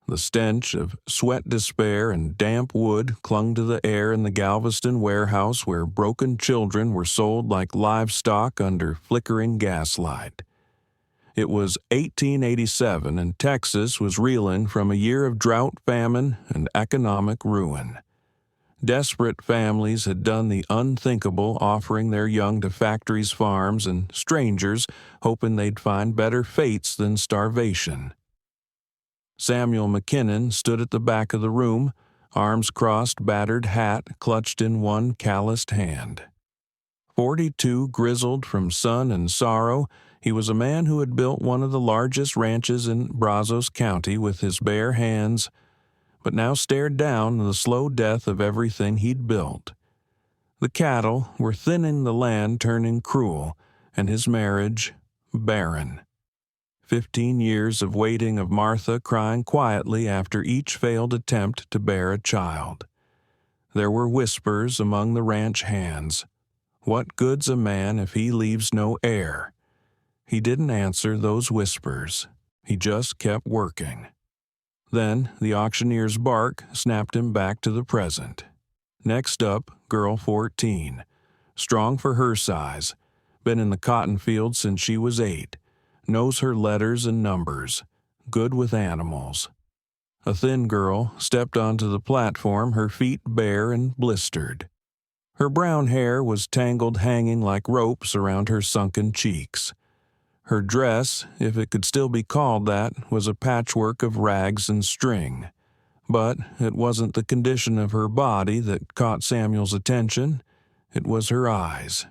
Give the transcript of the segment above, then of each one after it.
The stench of sweat despair and damp wood clung to the air in the Galveston warehouse where broken children were sold like livestock under flickering gaslight. It was 1887 and Texas was reeling from a year of drought, famine, and economic ruin. Desperate families had done the unthinkable, offering their young to factories, farms, and strangers, hoping they'd find better fates than starvation. Samuel McKinnon stood at the back of the room, arms crossed, battered hat clutched in one calloused hand. 42, grizzled from sun and sorrow, he was a man who had built one of the largest ranches in Brazos County with his bare hands, but now stared down the slow death of everything he'd built. The cattle were thinning the land, turning cruel, and his marriage barren. 15 years of waiting, of Martha crying quietly after each failed attempt to bear a child. There were whispers among the ranch hands. What good's a man if he leaves no heir? He didn't answer those whispers. He just kept working. Then the auctioneer's bark snapped him back to the present. Next up, girl 14. Strong for her size. Been in the cotton field since she was 8. Knows her letters and numbers. Good with animals. A thin girl stepped onto the platform, her feet bare and blistered. Her brown hair was tangled, hanging like ropes around her sunken cheeks. Her dress, if it could still be called that, was a patchwork of rags and string. But it wasn't the condition of her body that caught Samuel's attention. It was her eyes.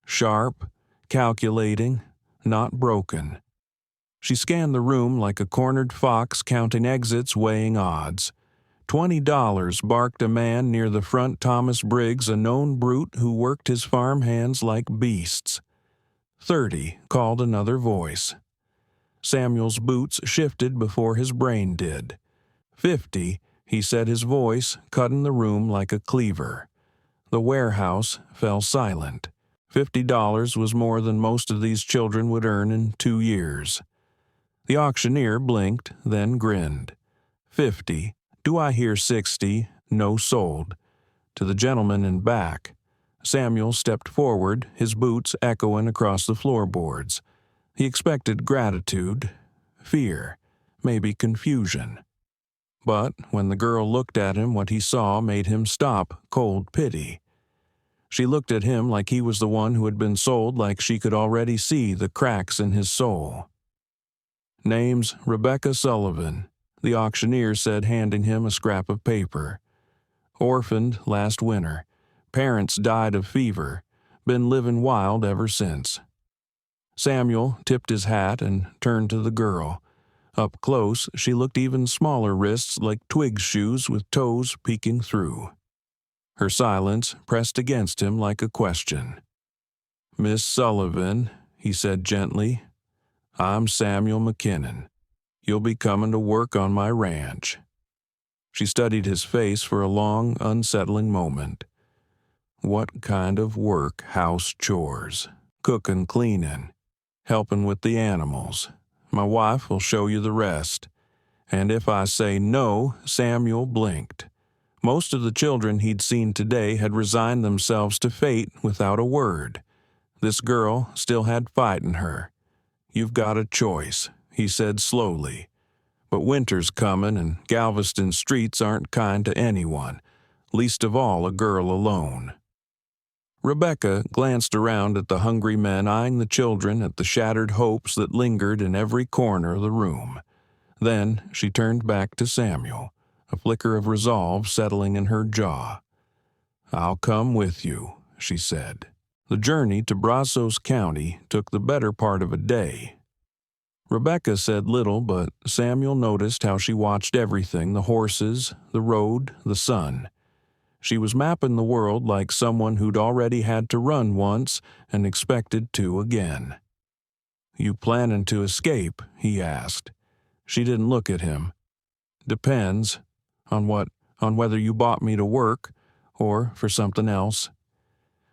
Sharp, calculating, not broken. She scanned the room like a cornered fox counting exits, weighing odds. $20, barked a man near the front. Thomas Briggs, a known brute who worked his farm hands like beasts. 30, called another voice. Samuel's boots shifted before his brain did. 50, he said, his voice cutting the room like a cleaver. The warehouse fell silent. $50 was more than most of these children would earn in 2 years. The auctioneer blinked, then grinned. 50, do I hear 60? No sold. To the gentleman in back. Samuel stepped forward, his boots echoing across the floorboards. He expected gratitude, fear, maybe confusion. But when the girl looked at him, what he saw made him stop, cold pity. She looked at him like he was the one who had been sold, like she could already see the cracks in his soul. Name's Rebecca Sullivan, the auctioneer said, handing him a scrap of paper. Orphaned last winter. Parents died of fever. Been living wild ever since. Samuel tipped his hat and turned to the girl. Up close, she looked even smaller, wrists like twig shoes with toes peeking through. Her silence pressed against him like a question. Miss Sullivan, he said gently, I'm Samuel McKinnon. You'll be coming to work on my ranch. She studied his face for a long, unsettling moment. What kind of work? House chores, cooking, cleaning, helping with the animals. My wife will show you the rest. And if I say no, Samuel blinked. Most of the children he'd seen today had resigned themselves to fate without a word. This girl still had fight in her. You've got a choice, he said slowly. But winter's coming and Galveston streets aren't kind to anyone, least of all a girl alone. Rebecca glanced around at the hungry men, eyeing the children, at the shattered hopes that lingered in every corner of the room. Then she turned back to Samuel, a flicker of resolve settling in her jaw. I'll come with you, she said. The journey to Brazos County took the better part of a day. Rebecca said little, but Samuel noticed how she watched everything, the horses, the road, the sun. She was mapping the world like someone who'd already had to run once and expected to again. You planning to escape? He asked. She didn't look at him. Depends. On what? On whether you bought me to work or for something else.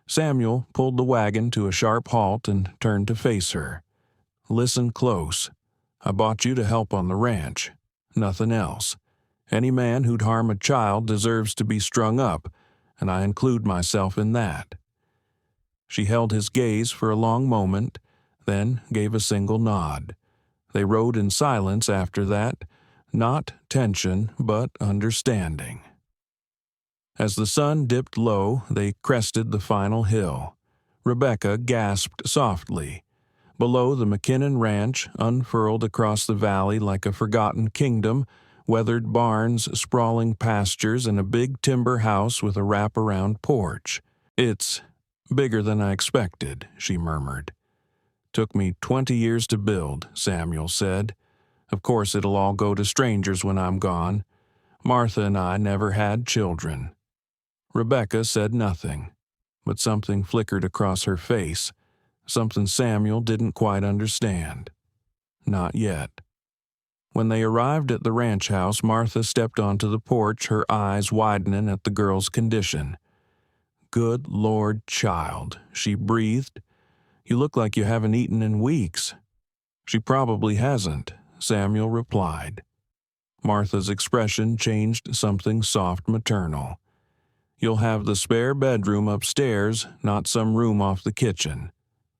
Samuel pulled the wagon to a sharp halt and turned to face her. Listen close. I bought you to help on the ranch. Nothing else. Any man who'd harm a child deserves to be strung up, and I include myself in that." She held his gaze for a long moment, then gave a single nod. They rode in silence after that, not tension, but understanding. As the sun dipped low, they crested the final hill. Rebecca gasped softly. Below, the McKinnon Ranch unfurled across the valley like a forgotten kingdom, weathered barns, sprawling pastures, and a big timber house with a wraparound porch. "It's bigger than I expected," she murmured. "Took me 20 years to build," Samuel said. "Of course it'll all go to strangers when I'm gone. Martha and I never had children." Rebecca said nothing, but something flickered across her face, something Samuel didn't quite understand. Not yet. When they arrived at the ranch house, Martha stepped onto the porch, her eyes widening at the girl's condition. "Good Lord, child," she breathed. "You look like you haven't eaten in weeks." "She probably hasn't," Samuel replied. Martha's expression changed something soft maternal. "You'll have the spare bedroom upstairs, not some room off the kitchen.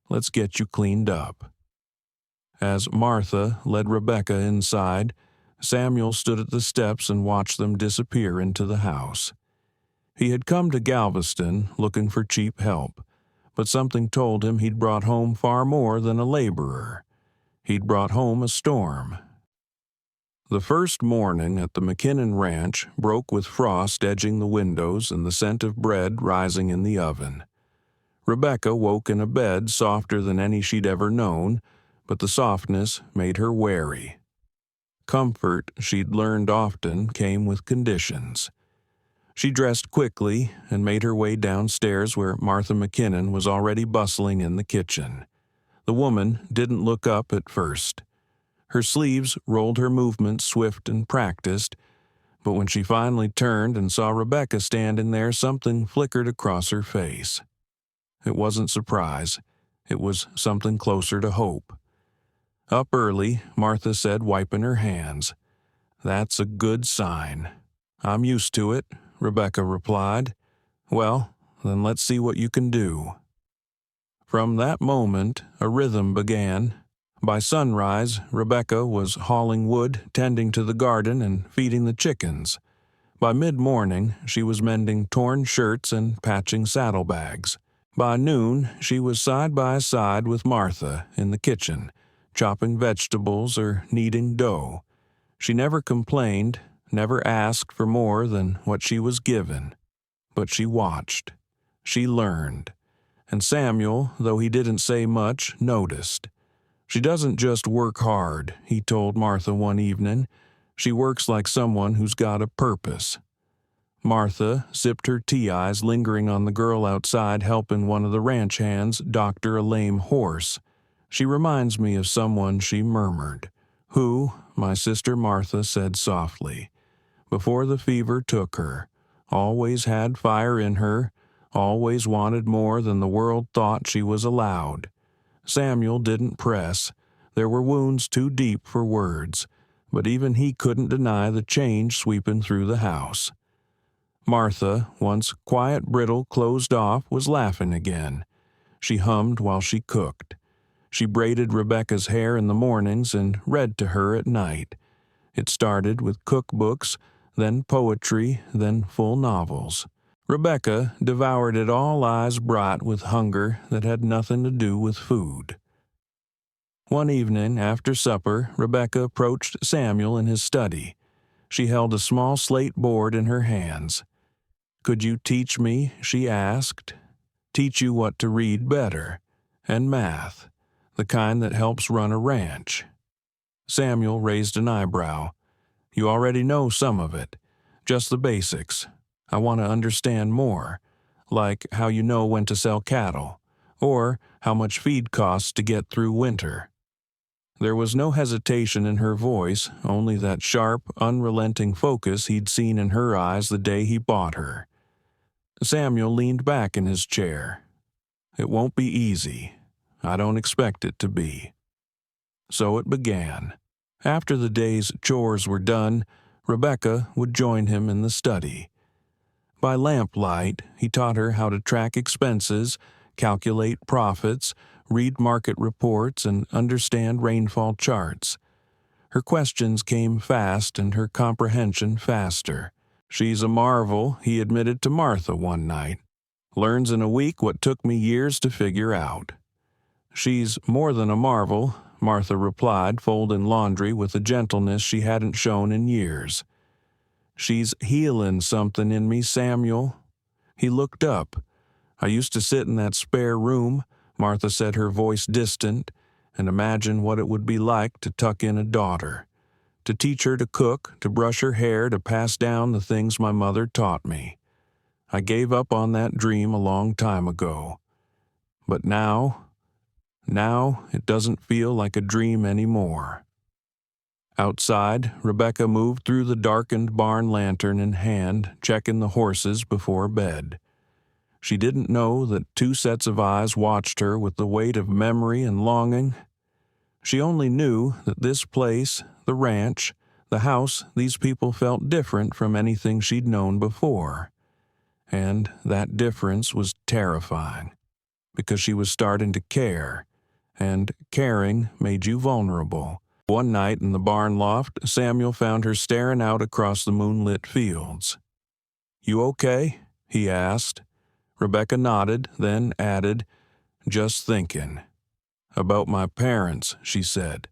Let's get you cleaned up." As Martha led Rebecca inside, Samuel stood at the steps and watched them disappear into the house. He had come to Galveston looking for cheap help, but something told him he'd brought home far more than a laborer. He'd brought home a storm. The first morning at the McKinnon Ranch broke with frost edging the windows and the scent of bread rising in the oven. Rebecca woke in a bed softer than any she'd ever known, but the softness made her wary. Comfort, she'd learned often, came with conditions. She dressed quickly and made her way downstairs where Martha McKinnon was already bustling in the kitchen. The woman didn't look up at first. Her sleeves rolled her movements swift and practiced, but when she finally turned and saw Rebecca standing there, something flickered across her face. It wasn't surprise. It was something closer to hope. "Up early," Martha said, wiping her hands. "That's a good sign." "I'm used to it," Rebecca replied. "Well, then let's see what you can do." From that moment, a rhythm began. By sunrise, Rebecca was hauling wood, tending to the garden, and feeding the chickens. By mid-morning, she was mending torn shirts and patching saddlebags. By noon, she was side by side with Martha in the kitchen, chopping vegetables or kneading dough. She never complained, never asked for more than what she was given. But she watched. She learned. And Samuel, though he didn't say much, noticed. "She doesn't just work hard," he told Martha one evening. "She works like someone who's got a purpose." Martha sipped her tea, eyes lingering on the girl outside helping one of the ranch hands doctor a lame horse. "She reminds me of someone," she murmured. "Who," my sister Martha said softly, "before the fever took her, always had fire in her, always wanted more than the world thought she was allowed." Samuel didn't press. There were wounds too deep for words, but even he couldn't deny the change sweeping through the house. Martha, once quiet, brittle, closed off, was laughing again. She hummed while she cooked. She braided Rebecca's hair in the mornings and read to her at night. It started with cookbooks, then poetry, then full novels. Rebecca devoured it all, eyes bright with hunger that had nothing to do with food. One evening, after supper, Rebecca approached Samuel in his study. She held a small slate board in her hands. "Could you teach me," she asked, "teach you what to read better, and math, the kind that helps run a ranch?" Samuel raised an eyebrow. "You already know some of it, just the basics. I want to understand more, like how you know when to sell cattle, or how much feed costs to get through winter." There was no hesitation in her voice, only that sharp, unrelenting focus he'd seen in her eyes the day he bought her. Samuel leaned back in his chair. "It won't be easy. I don't expect it to be." So it began. After the day's chores were done, Rebecca would join him in the study. By lamplight, he taught her how to track expenses, calculate profits, read market reports, and understand rainfall charts. Her questions came fast and her comprehension faster. "She's a marvel," he admitted to Martha one night. "Learns in a week what took me years to figure out." "She's more than a marvel," Martha replied, folding laundry with a gentleness she hadn't shown in years. "She's healing something in me, Samuel." He looked up. "I used to sit in that spare room," Martha said, her voice distant, "and imagine what it would be like to tuck in a daughter, to teach her to cook, to brush her hair, to pass down the things my mother taught me. I gave up on that dream a long time ago. But now it doesn't feel like a dream anymore." Outside, Rebecca moved through the darkened barn, lantern in hand, checking the horses before bed. She didn't know that two sets of eyes watched her with the weight of memory and longing. She only knew that this place, the ranch, the house, these people felt different from anything she'd known before. And that difference was terrifying, because she was starting to care, and caring made you vulnerable. One night in the barn loft, Samuel found her staring out across the moonlit fields. "You okay?" he asked. Rebecca nodded, then added, "Just thinking." "About my parents," she said.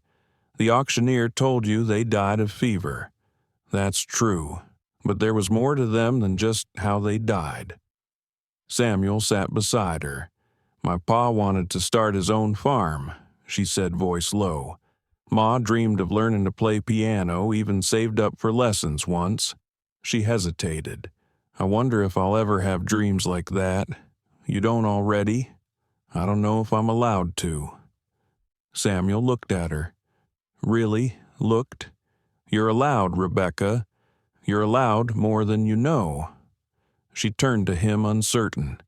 "The auctioneer told you they died of fever. That's true, but there was more to them than just how they died." Samuel sat beside her. "My pa wanted to start his own farm," she said, voice low. "Ma dreamed of learning to play piano, even saved up for lessons once." She hesitated. "I wonder if I'll ever have dreams like that. You don't already? I don't know if I'm allowed to." Samuel looked at her. "Really? Looked? You're allowed, Rebecca. You're allowed more than you know." She turned to him uncertain.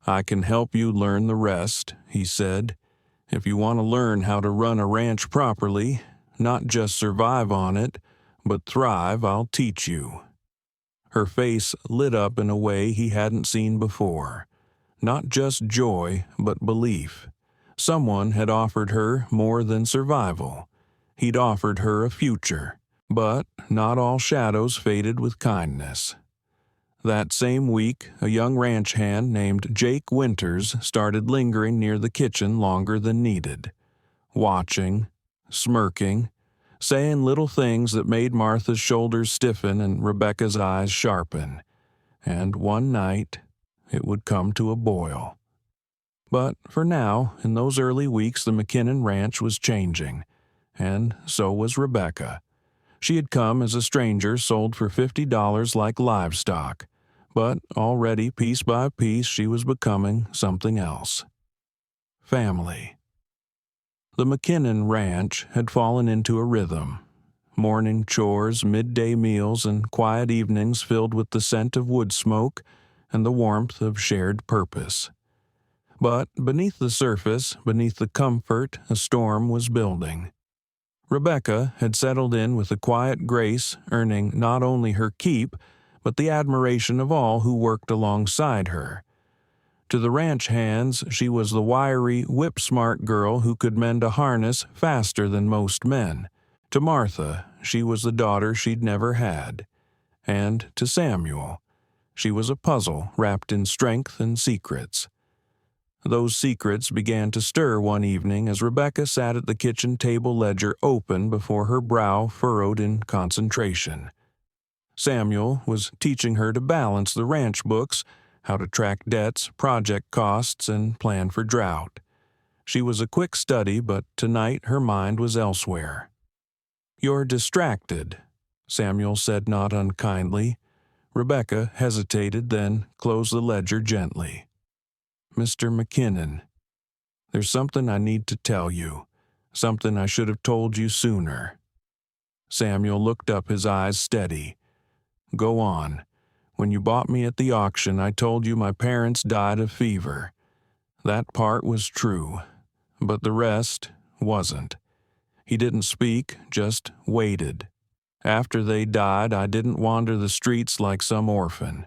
"I can help you learn the rest," he said. "If you want to learn how to run a ranch properly, not just survive on it, but thrive, I'll teach you." Her face lit up in a way he hadn't seen before. Not just joy, but belief. Someone had offered her more than survival. He'd offered her a future. But not all shadows faded with kindness. That same week, a young ranch hand named Jake Winters started lingering near the kitchen longer than needed, watching, smirking, saying little things that made Martha's shoulders stiffen and Rebecca's eyes sharpen. And one night, it would come to a boil. But for now, in those early weeks, the McKinnon ranch was changing, and so was Rebecca. She had come as a stranger, sold for $50 like livestock, but already, piece by piece, she was becoming something else. Family. The McKinnon ranch had fallen into a rhythm. Morning chores, midday meals, and quiet evenings filled with the scent of wood smoke and the warmth of shared purpose. But beneath the surface, beneath the comfort, a storm was building. Rebecca had settled in with a quiet grace, earning not only her keep, but the admiration of all who worked alongside her. To the ranch hands, she was the wiry, whip-smart girl who could mend a harness faster than most men. To Martha, she was the daughter she'd never had. And to Samuel, she was a puzzle wrapped in strength and secrets. Those secrets began to stir one evening as Rebecca sat at the kitchen table, ledger open before her, brow furrowed in concentration. Samuel was teaching her to balance the ranch books, how to track debts, project costs, and plan for drought. She was a quick study, but tonight her mind was elsewhere. "You're distracted," Samuel said not unkindly. Rebecca hesitated, then closed the ledger gently. "Mr. McKinnon, there's something I need to tell you, something I should have told you sooner." Samuel looked up, his eyes steady. "Go on. When you bought me at the auction, I told you my parents died of fever. That part was true, but the rest wasn't." He didn't speak, just waited. After they died, I didn't wander the streets like some orphan.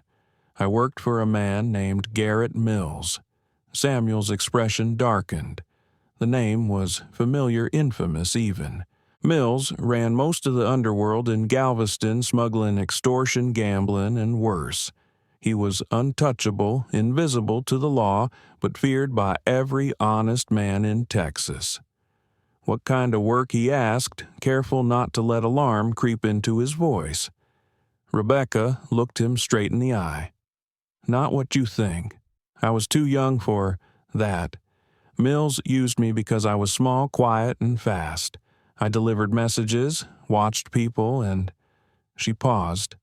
I worked for a man named Garrett Mills. Samuel's expression darkened. The name was familiar, infamous even. Mills ran most of the underworld in Galveston, smuggling extortion, gambling, and worse. He was untouchable, invisible to the law, but feared by every honest man in Texas. What kind of work, he asked, careful not to let alarm creep into his voice. Rebecca looked him straight in the eye. Not what you think. I was too young for that. Mills used me because I was small, quiet, and fast. I delivered messages, watched people, and... She paused.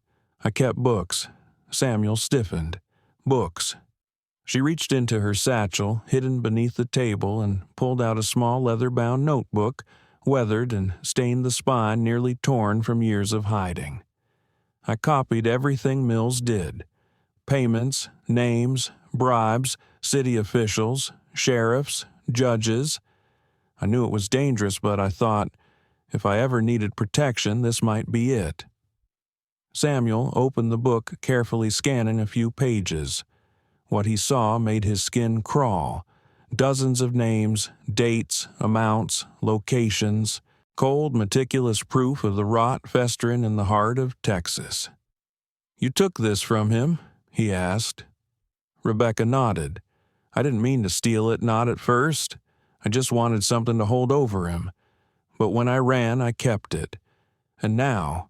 I kept books. Samuel stiffened. Books. She reached into her satchel, hidden beneath the table, and pulled out a small leather-bound notebook, weathered and stained the spine nearly torn from years of hiding. I copied everything Mills did. Payments, names, bribes, city officials, sheriffs, judges. I knew it was dangerous, but I thought, if I ever needed protection, this might be it. Samuel opened the book, carefully scanning a few pages. What he saw made his skin crawl. Dozens of names, dates, amounts, locations, cold, meticulous proof of the rot festering in the heart of Texas. "You took this from him?" he asked. Rebecca nodded. "I didn't mean to steal it, not at first. I just wanted something to hold over him. But when I ran, I kept it. And now,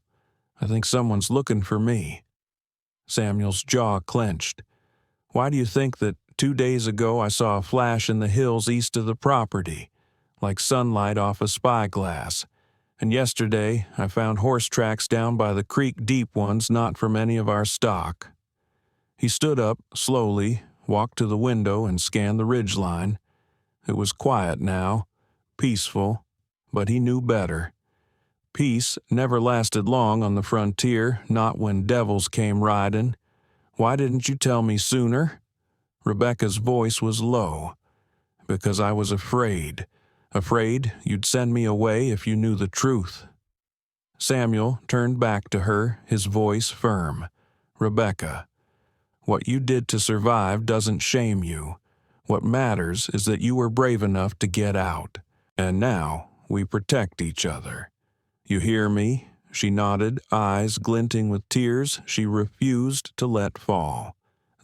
I think someone's looking for me." Samuel's jaw clenched. "Why do you think that 2 days ago I saw a flash in the hills east of the property, like sunlight off a spyglass, and yesterday I found horse tracks down by the creek, deep ones not from any of our stock?" He stood up slowly, walked to the window, and scanned the ridgeline. It was quiet now, peaceful, but he knew better. Peace never lasted long on the frontier, not when devils came riding. "Why didn't you tell me sooner?" Rebecca's voice was low. "Because I was afraid. Afraid you'd send me away if you knew the truth." Samuel turned back to her, his voice firm. "Rebecca, what you did to survive doesn't shame you. What matters is that you were brave enough to get out. And now we protect each other. You hear me?" She nodded, eyes glinting with tears she refused to let fall.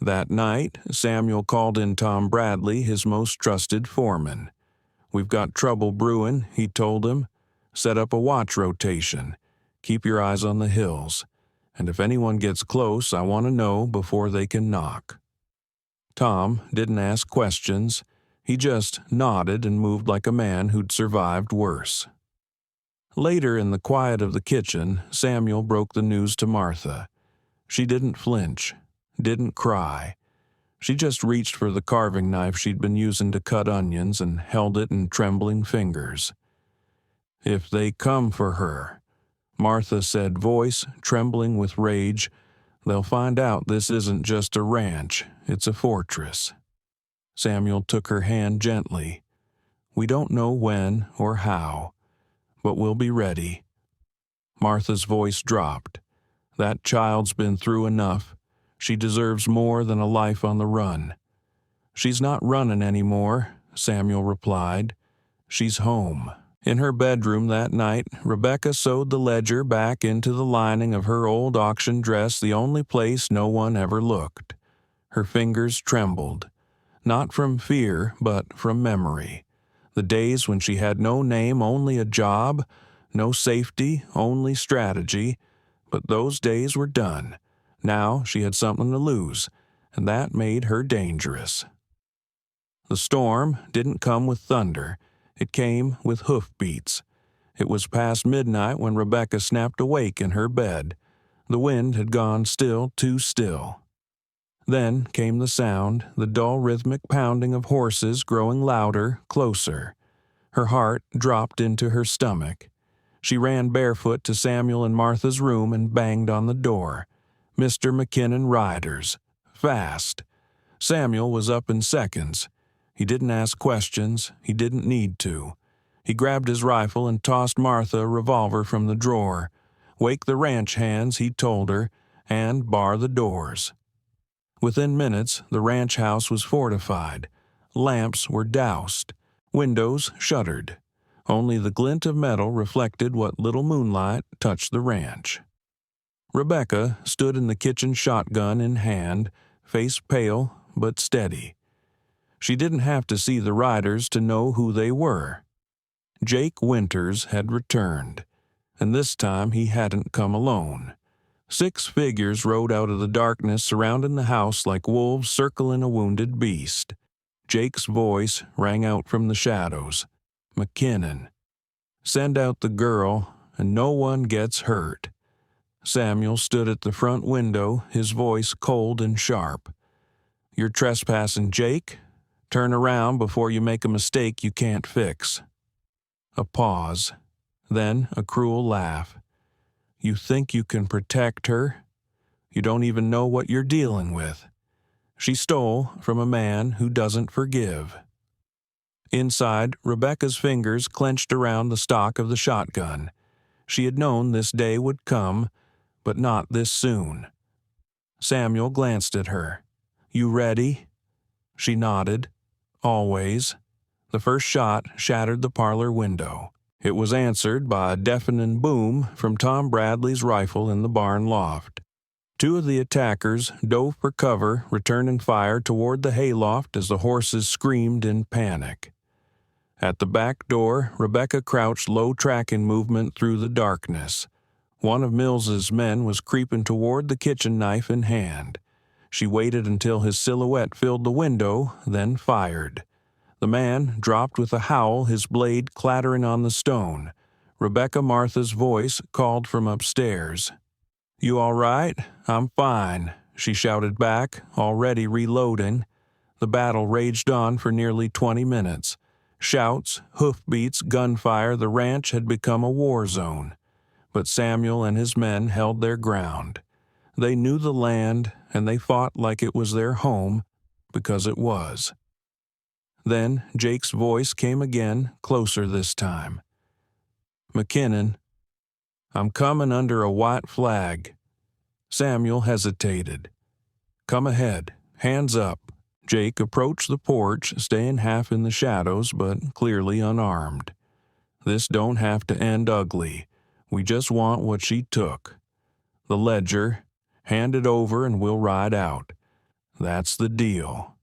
That night, Samuel called in Tom Bradley, his most trusted foreman. "We've got trouble brewing," he told him. "Set up a watch rotation. Keep your eyes on the hills. And if anyone gets close, I want to know before they can knock." Tom didn't ask questions. He just nodded and moved like a man who'd survived worse. Later, in the quiet of the kitchen, Samuel broke the news to Martha. She didn't flinch, didn't cry. She just reached for the carving knife she'd been using to cut onions and held it in trembling fingers. "If they come for her," Martha said, voice trembling with rage, "they'll find out this isn't just a ranch, it's a fortress." Samuel took her hand gently. "We don't know when or how, but we'll be ready." Martha's voice dropped. "That child's been through enough. She deserves more than a life on the run." "She's not running anymore," Samuel replied. "She's home." In her bedroom that night, Rebecca sewed the ledger back into the lining of her old auction dress, the only place no one ever looked. Her fingers trembled, not from fear, but from memory. The days when she had no name, only a job, no safety, only strategy. But those days were done. Now she had something to lose, and that made her dangerous. The storm didn't come with thunder. It came with hoofbeats. It was past midnight when Rebecca snapped awake in her bed. The wind had gone still, too still. Then came the sound, the dull rhythmic pounding of horses growing louder, closer. Her heart dropped into her stomach. She ran barefoot to Samuel and Martha's room and banged on the door. "Mr. McKinnon Riders." Fast. Samuel was up in seconds. He didn't ask questions. He didn't need to. He grabbed his rifle and tossed Martha a revolver from the drawer. Wake the ranch hands, he told her, and bar the doors. Within minutes, the ranch house was fortified. Lamps were doused, windows shuttered. Only the glint of metal reflected what little moonlight touched the ranch. Rebecca stood in the kitchen, shotgun in hand, face pale but steady. She didn't have to see the riders to know who they were. Jake Winters had returned, and this time he hadn't come alone. 6 figures rode out of the darkness, surrounding the house like wolves circling a wounded beast. Jake's voice rang out from the shadows. McKinnon. Send out the girl, and no one gets hurt. Samuel stood at the front window, his voice cold and sharp. You're trespassing, Jake? Turn around before you make a mistake you can't fix. A pause, then a cruel laugh. You think you can protect her? You don't even know what you're dealing with. She stole from a man who doesn't forgive. Inside, Rebecca's fingers clenched around the stock of the shotgun. She had known this day would come, but not this soon. Samuel glanced at her. You ready? She nodded. Always. The first shot shattered the parlor window. It was answered by a deafening boom from Tom Bradley's rifle in the barn loft. 2 of the attackers dove for cover, returning fire toward the hayloft as the horses screamed in panic. At the back door, Rebecca crouched low tracking movement through the darkness. One of Mills's men was creeping toward the kitchen, knife in hand. She waited until his silhouette filled the window, then fired. The man dropped with a howl, his blade clattering on the stone. Rebecca Martha's voice called from upstairs. You all right? I'm fine, she shouted back, already reloading. The battle raged on for nearly 20 minutes. Shouts, hoofbeats, gunfire, the ranch had become a war zone. But Samuel and his men held their ground. They knew the land, and they fought like it was their home, because it was. Then Jake's voice came again, closer this time. McKinnon, I'm coming under a white flag. Samuel hesitated. Come ahead, hands up. Jake approached the porch, staying half in the shadows, but clearly unarmed. This don't have to end ugly. We just want what she took. The ledger. Hand it over and we'll ride out. That's the deal.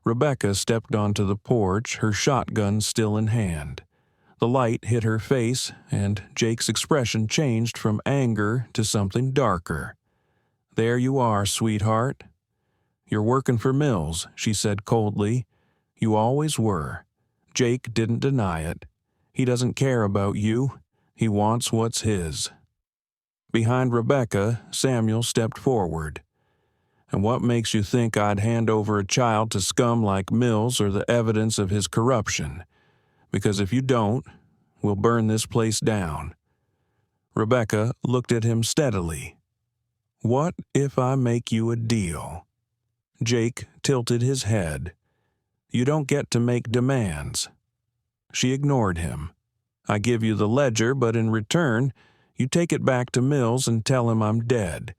Rebecca stepped onto the porch, her shotgun still in hand. The light hit her face, and Jake's expression changed from anger to something darker. There you are, sweetheart. You're working for Mills, she said coldly. You always were. Jake didn't deny it. He doesn't care about you. He wants what's his. Behind Rebecca, Samuel stepped forward. And what makes you think I'd hand over a child to scum like Mills or the evidence of his corruption? Because if you don't, we'll burn this place down. Rebecca looked at him steadily. What if I make you a deal? Jake tilted his head. You don't get to make demands. She ignored him. I give you the ledger, but in return, you take it back to Mills and tell him I'm dead.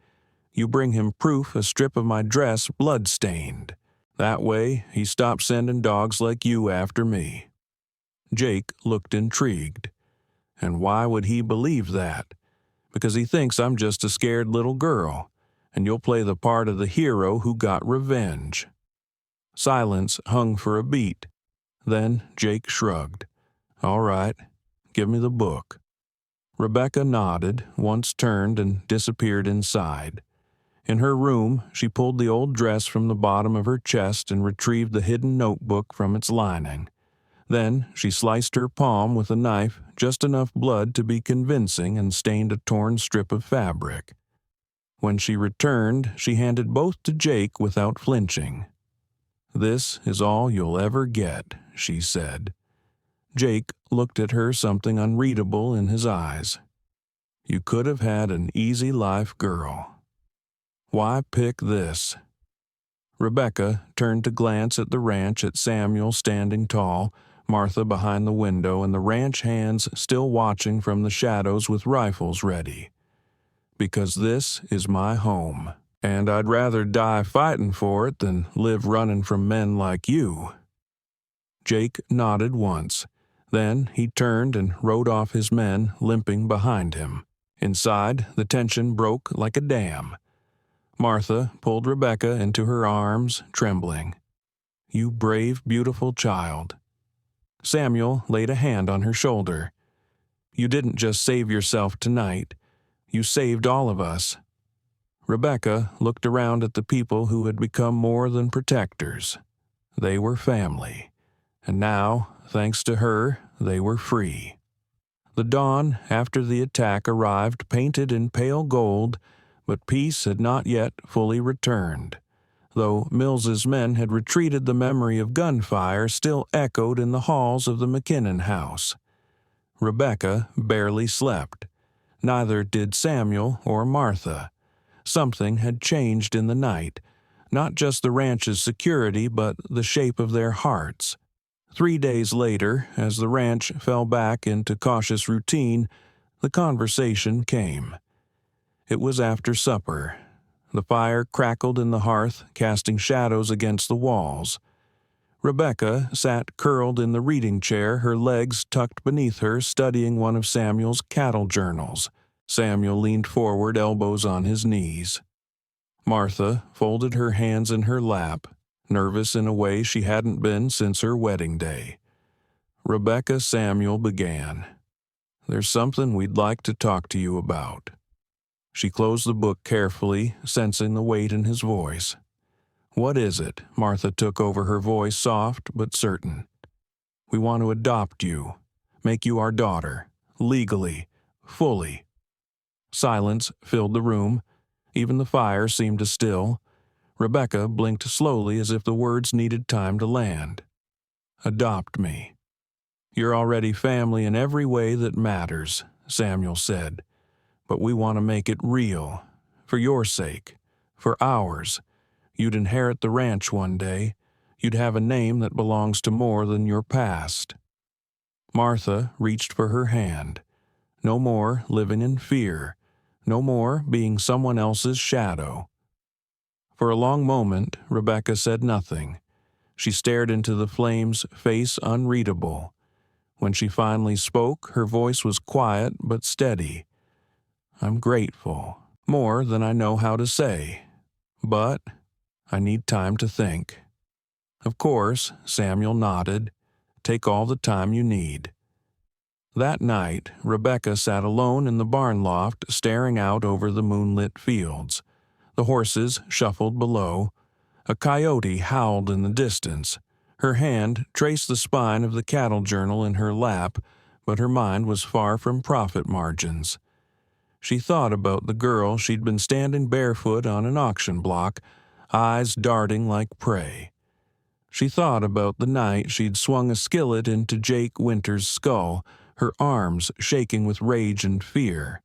You bring him proof, a strip of my dress blood-stained. That way, he stops sending dogs like you after me. Jake looked intrigued. And why would he believe that? Because he thinks I'm just a scared little girl, and you'll play the part of the hero who got revenge. Silence hung for a beat. Then Jake shrugged. All right, give me the book. Rebecca nodded, once turned and disappeared inside. In her room, she pulled the old dress from the bottom of her chest and retrieved the hidden notebook from its lining. Then she sliced her palm with a knife, just enough blood to be convincing, and stained a torn strip of fabric. When she returned, she handed both to Jake without flinching. This is all you'll ever get, she said. Jake looked at her, something unreadable in his eyes. You could have had an easy life, girl. Why pick this? Rebecca turned to glance at the ranch, at Samuel standing tall, Martha behind the window, and the ranch hands still watching from the shadows with rifles ready. because this is my home, and I'd rather die fighting for it than live running from men like you." Jake nodded once. Then he turned and rode off his men, limping behind him. Inside, the tension broke like a dam. Martha pulled Rebecca into her arms, trembling. "You brave, beautiful child." Samuel laid a hand on her shoulder. "You didn't just save yourself tonight. You saved all of us." Rebecca looked around at the people who had become more than protectors. They were family. And now, thanks to her, they were free. The dawn after the attack arrived painted in pale gold, but peace had not yet fully returned. Though Mills's men had retreated, the memory of gunfire still echoed in the halls of the McKinnon house. Rebecca barely slept. Neither did Samuel or Martha. Something had changed in the night, not just the ranch's security, but the shape of their hearts. 3 days later, as the ranch fell back into cautious routine, the conversation came. It was after supper. The fire crackled in the hearth, casting shadows against the walls. Rebecca sat curled in the reading chair, her legs tucked beneath her, studying one of Samuel's cattle journals. Samuel leaned forward, elbows on his knees. Martha folded her hands in her lap, nervous in a way she hadn't been since her wedding day. Rebecca, Samuel began. "There's something we'd like to talk to you about." She closed the book carefully, sensing the weight in his voice. "What is it?" Martha took over, her voice soft but certain. "We want to adopt you, make you our daughter, legally, fully." Silence filled the room. Even the fire seemed to still. Rebecca blinked slowly as if the words needed time to land. "Adopt me. You're already family in every way that matters," Samuel said. "But we want to make it real. For your sake. For ours. You'd inherit the ranch one day. You'd have a name that belongs to more than your past." Martha reached for her hand. No more living in fear. No more being someone else's shadow. For a long moment, Rebecca said nothing. She stared into the flames, face unreadable. When she finally spoke, her voice was quiet but steady. "I'm grateful, more than I know how to say. But I need time to think." "Of course," Samuel nodded. "Take all the time you need." That night, Rebecca sat alone in the barn loft, staring out over the moonlit fields. The horses shuffled below. A coyote howled in the distance. Her hand traced the spine of the cattle journal in her lap, but her mind was far from profit margins. She thought about the girl she'd been standing barefoot on an auction block, eyes darting like prey. She thought about the night she'd swung a skillet into Jake Winter's skull, her arms shaking with rage and fear.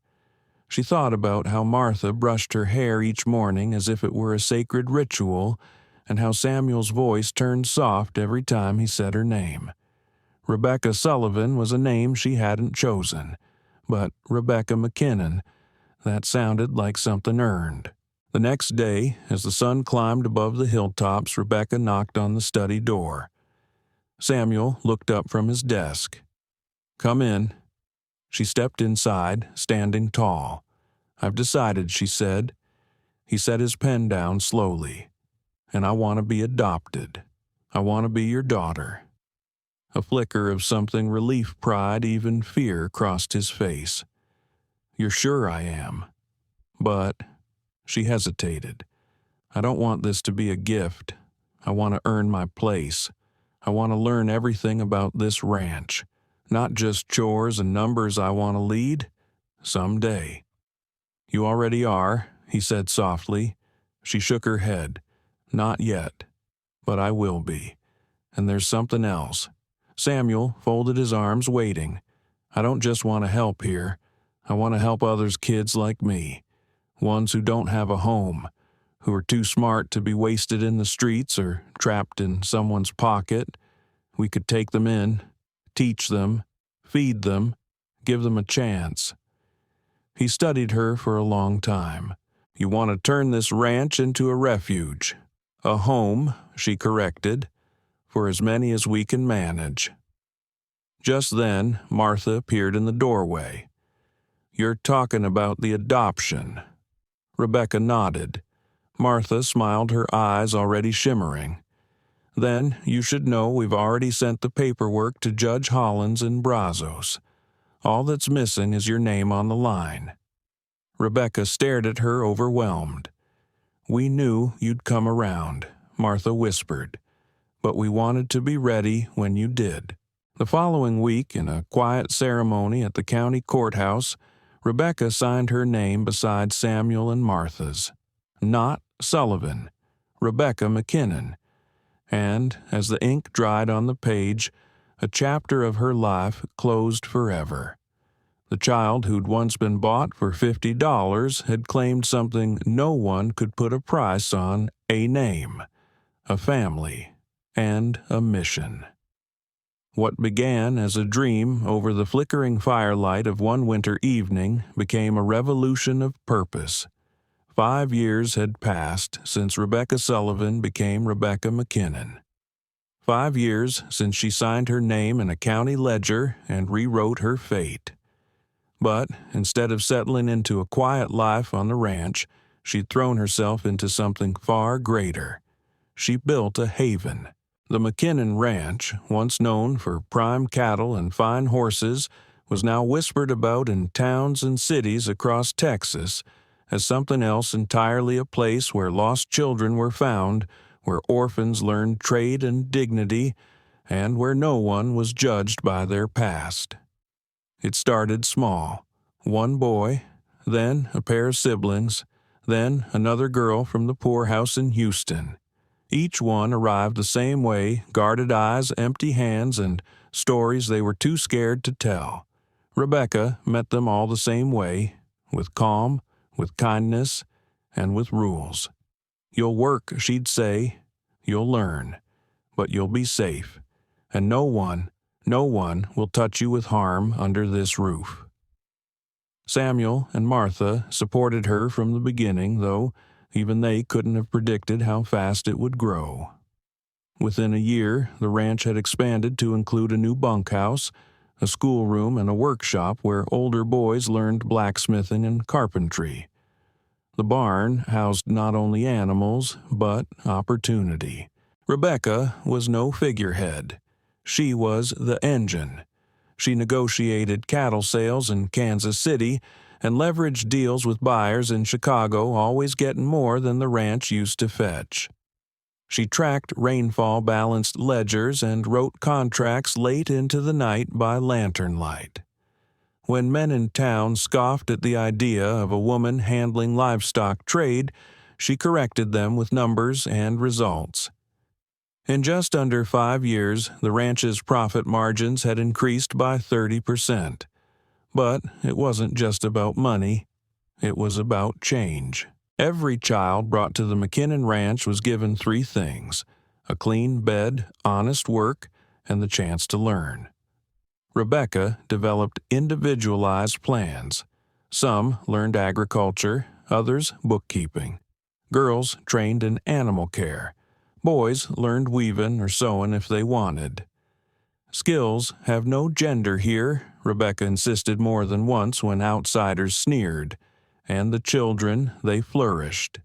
She thought about how Martha brushed her hair each morning as if it were a sacred ritual, and how Samuel's voice turned soft every time he said her name. Rebecca Sullivan was a name she hadn't chosen, but Rebecca McKinnon, that sounded like something earned. The next day, as the sun climbed above the hilltops, Rebecca knocked on the study door. Samuel looked up from his desk. "Come in." She stepped inside, standing tall. "I've decided," she said. He set his pen down slowly. "And I want to be adopted. I want to be your daughter." A flicker of something relief, pride, even fear crossed his face. "You're sure I am?" "But," she hesitated, "I don't want this to be a gift. I want to earn my place. I want to learn everything about this ranch. Not just chores and numbers I want to lead. Someday." "You already are," he said softly. She shook her head. "Not yet. But I will be. And there's something else." Samuel folded his arms, waiting. "I don't just want to help here. I want to help others, kids like me. Ones who don't have a home, who are too smart to be wasted in the streets or trapped in someone's pocket. We could take them in, teach them, feed them, give them a chance." He studied her for a long time. "You want to turn this ranch into a refuge. A home," she corrected, "for as many as we can manage." Just then, Martha appeared in the doorway. "You're talking about the adoption." Rebecca nodded. Martha smiled, her eyes already shimmering. "Then you should know we've already sent the paperwork to Judge Hollins in Brazos. All that's missing is your name on the line." Rebecca stared at her, overwhelmed. "We knew you'd come around," Martha whispered, "but we wanted to be ready when you did." The following week, in a quiet ceremony at the county courthouse, Rebecca signed her name beside Samuel and Martha's. Not Sullivan, Rebecca McKinnon. And, as the ink dried on the page, a chapter of her life closed forever. The child who'd once been bought for $50 had claimed something no one could put a price on: a name, a family, and a mission. What began as a dream over the flickering firelight of one winter evening became a revolution of purpose. 5 years had passed since Rebecca Sullivan became Rebecca McKinnon. 5 years since she signed her name in a county ledger and rewrote her fate. But instead of settling into a quiet life on the ranch, she'd thrown herself into something far greater. She built a haven. The McKinnon Ranch, once known for prime cattle and fine horses, was now whispered about in towns and cities across Texas as something else entirely: a place where lost children were found, where orphans learned trade and dignity, and where no one was judged by their past. It started small. One boy, then a pair of siblings, then another girl from the poorhouse in Houston. Each one arrived the same way: guarded eyes, empty hands, and stories they were too scared to tell. Rebecca met them all the same way, with calm, with kindness, and with rules. "You'll work," she'd say. "You'll learn. But you'll be safe. And no one will touch you with harm under this roof." Samuel and Martha supported her from the beginning, though even they couldn't have predicted how fast it would grow. Within a year, the ranch had expanded to include a new bunkhouse, a schoolroom, and a workshop where older boys learned blacksmithing and carpentry. The barn housed not only animals, but opportunity. Rebecca was no figurehead. She was the engine. She negotiated cattle sales in Kansas City and leveraged deals with buyers in Chicago, always getting more than the ranch used to fetch. She tracked rainfall-balanced ledgers and wrote contracts late into the night by lantern light. When men in town scoffed at the idea of a woman handling livestock trade, she corrected them with numbers and results. In just under 5 years, the ranch's profit margins had increased by 30%. But it wasn't just about money. It was about change. Every child brought to the McKinnon Ranch was given 3 things: a clean bed, honest work, and the chance to learn. Rebecca developed individualized plans. Some learned agriculture, others bookkeeping. Girls trained in animal care. Boys learned weaving or sewing if they wanted. "Skills have no gender here," Rebecca insisted more than once when outsiders sneered. And the children, they flourished.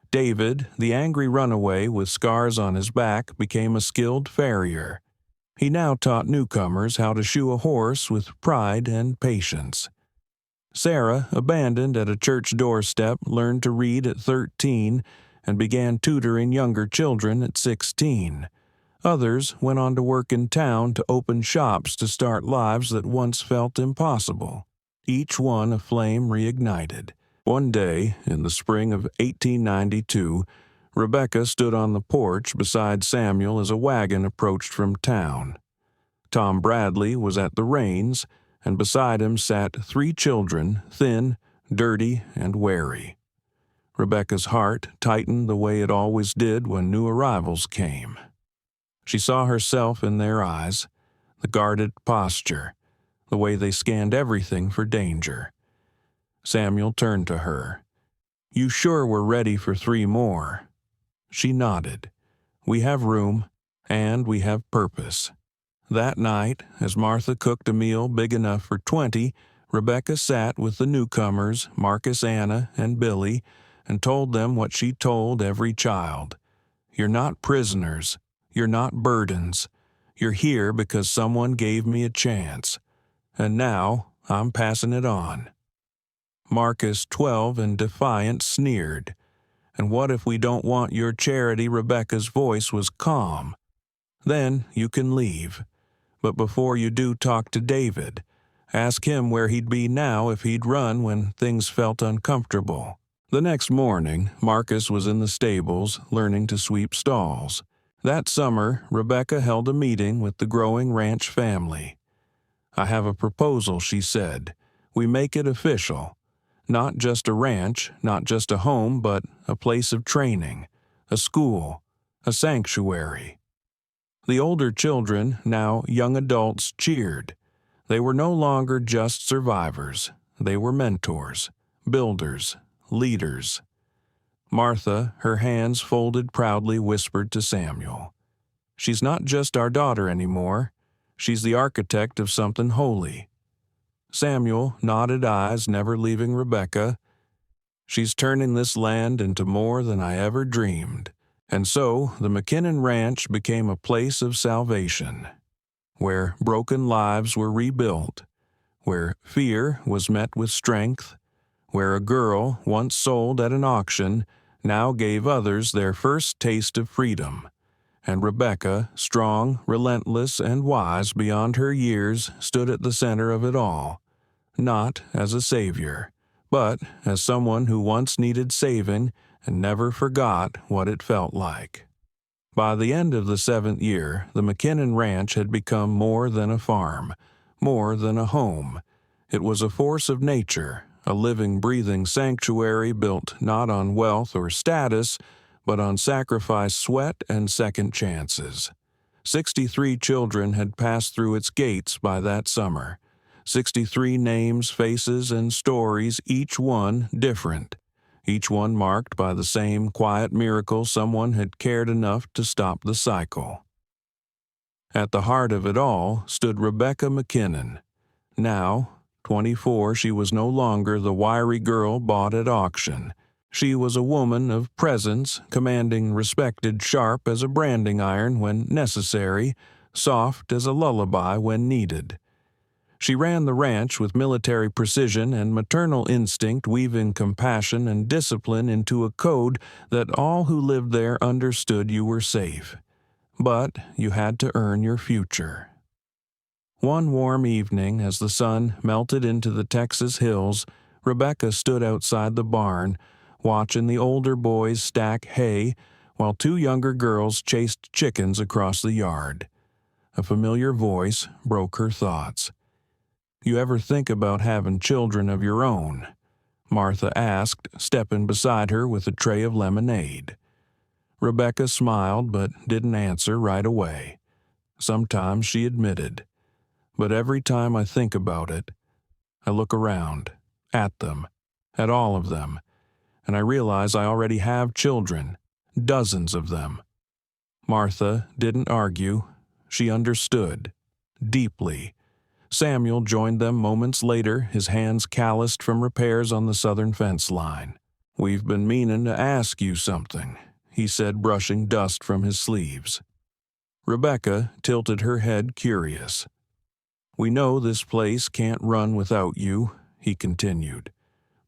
David, the angry runaway with scars on his back, became a skilled farrier. He now taught newcomers how to shoe a horse with pride and patience. Sarah, abandoned at a church doorstep, learned to read at 13 and began tutoring younger children at 16. Others went on to work in town to open shops to start lives that once felt impossible. Each one a flame reignited. One day, in the spring of 1892, Rebecca stood on the porch beside Samuel as a wagon approached from town. Tom Bradley was at the reins, and beside him sat 3 children, thin, dirty, and wary. Rebecca's heart tightened the way it always did when new arrivals came. She saw herself in their eyes, the guarded posture, the way they scanned everything for danger. Samuel turned to her. "You sure we're ready for 3 more?" She nodded. "We have room, and we have purpose." That night, as Martha cooked a meal big enough for 20, Rebecca sat with the newcomers, Marcus, Anna, and Billy, and told them what she told every child. "You're not prisoners. You're not burdens. You're here because someone gave me a chance. And now I'm passing it on." Marcus, 12 and defiant, sneered. "And what if we don't want your charity?" Rebecca's voice was calm. "Then you can leave. But before you do, talk to David. Ask him where he'd be now if he'd run when things felt uncomfortable." The next morning, Marcus was in the stables, learning to sweep stalls. That summer, Rebecca held a meeting with the growing ranch family. "I have a proposal," she said. "We make it official. Not just a ranch, not just a home, but a place of training, a school, a sanctuary." The older children, now young adults, cheered. They were no longer just survivors. They were mentors, builders, leaders. Martha, her hands folded proudly, whispered to Samuel, "She's not just our daughter anymore. She's the architect of something holy." Samuel nodded, eyes never leaving Rebecca. "She's turning this land into more than I ever dreamed." And so the McKinnon Ranch became a place of salvation, where broken lives were rebuilt, where fear was met with strength, where a girl once sold at an auction now gave others their first taste of freedom. And Rebecca, strong, relentless, and wise beyond her years, stood at the center of it all, not as a savior, but as someone who once needed saving and never forgot what it felt like. By the end of the 7th year, the McKinnon Ranch had become more than a farm, more than a home. It was a force of nature, a living, breathing sanctuary built not on wealth or status, but on sacrifice, sweat, and second chances. 63 children had passed through its gates by that summer. 63 names, faces, and stories, each one different. Each one marked by the same quiet miracle: someone had cared enough to stop the cycle. At the heart of it all stood Rebecca McKinnon. Now, 24, she was no longer the wiry girl bought at auction. She was a woman of presence, commanding, respected, sharp as a branding iron when necessary, soft as a lullaby when needed. She ran the ranch with military precision and maternal instinct, weaving compassion and discipline into a code that all who lived there understood: you were safe. But you had to earn your future. One warm evening, as the sun melted into the Texas hills, Rebecca stood outside the barn, watching the older boys stack hay while 2 younger girls chased chickens across the yard. A familiar voice broke her thoughts. "You ever think about having children of your own?" Martha asked, stepping beside her with a tray of lemonade. Rebecca smiled but didn't answer right away. Sometimes, she admitted. "But every time I think about it, I look around, at them, at all of them, and I realize I already have children, dozens of them." Martha didn't argue. She understood, deeply. Samuel joined them moments later, his hands calloused from repairs on the southern fence line. "We've been meaning to ask you something," he said, brushing dust from his sleeves. Rebecca tilted her head, curious. "We know this place can't run without you," he continued,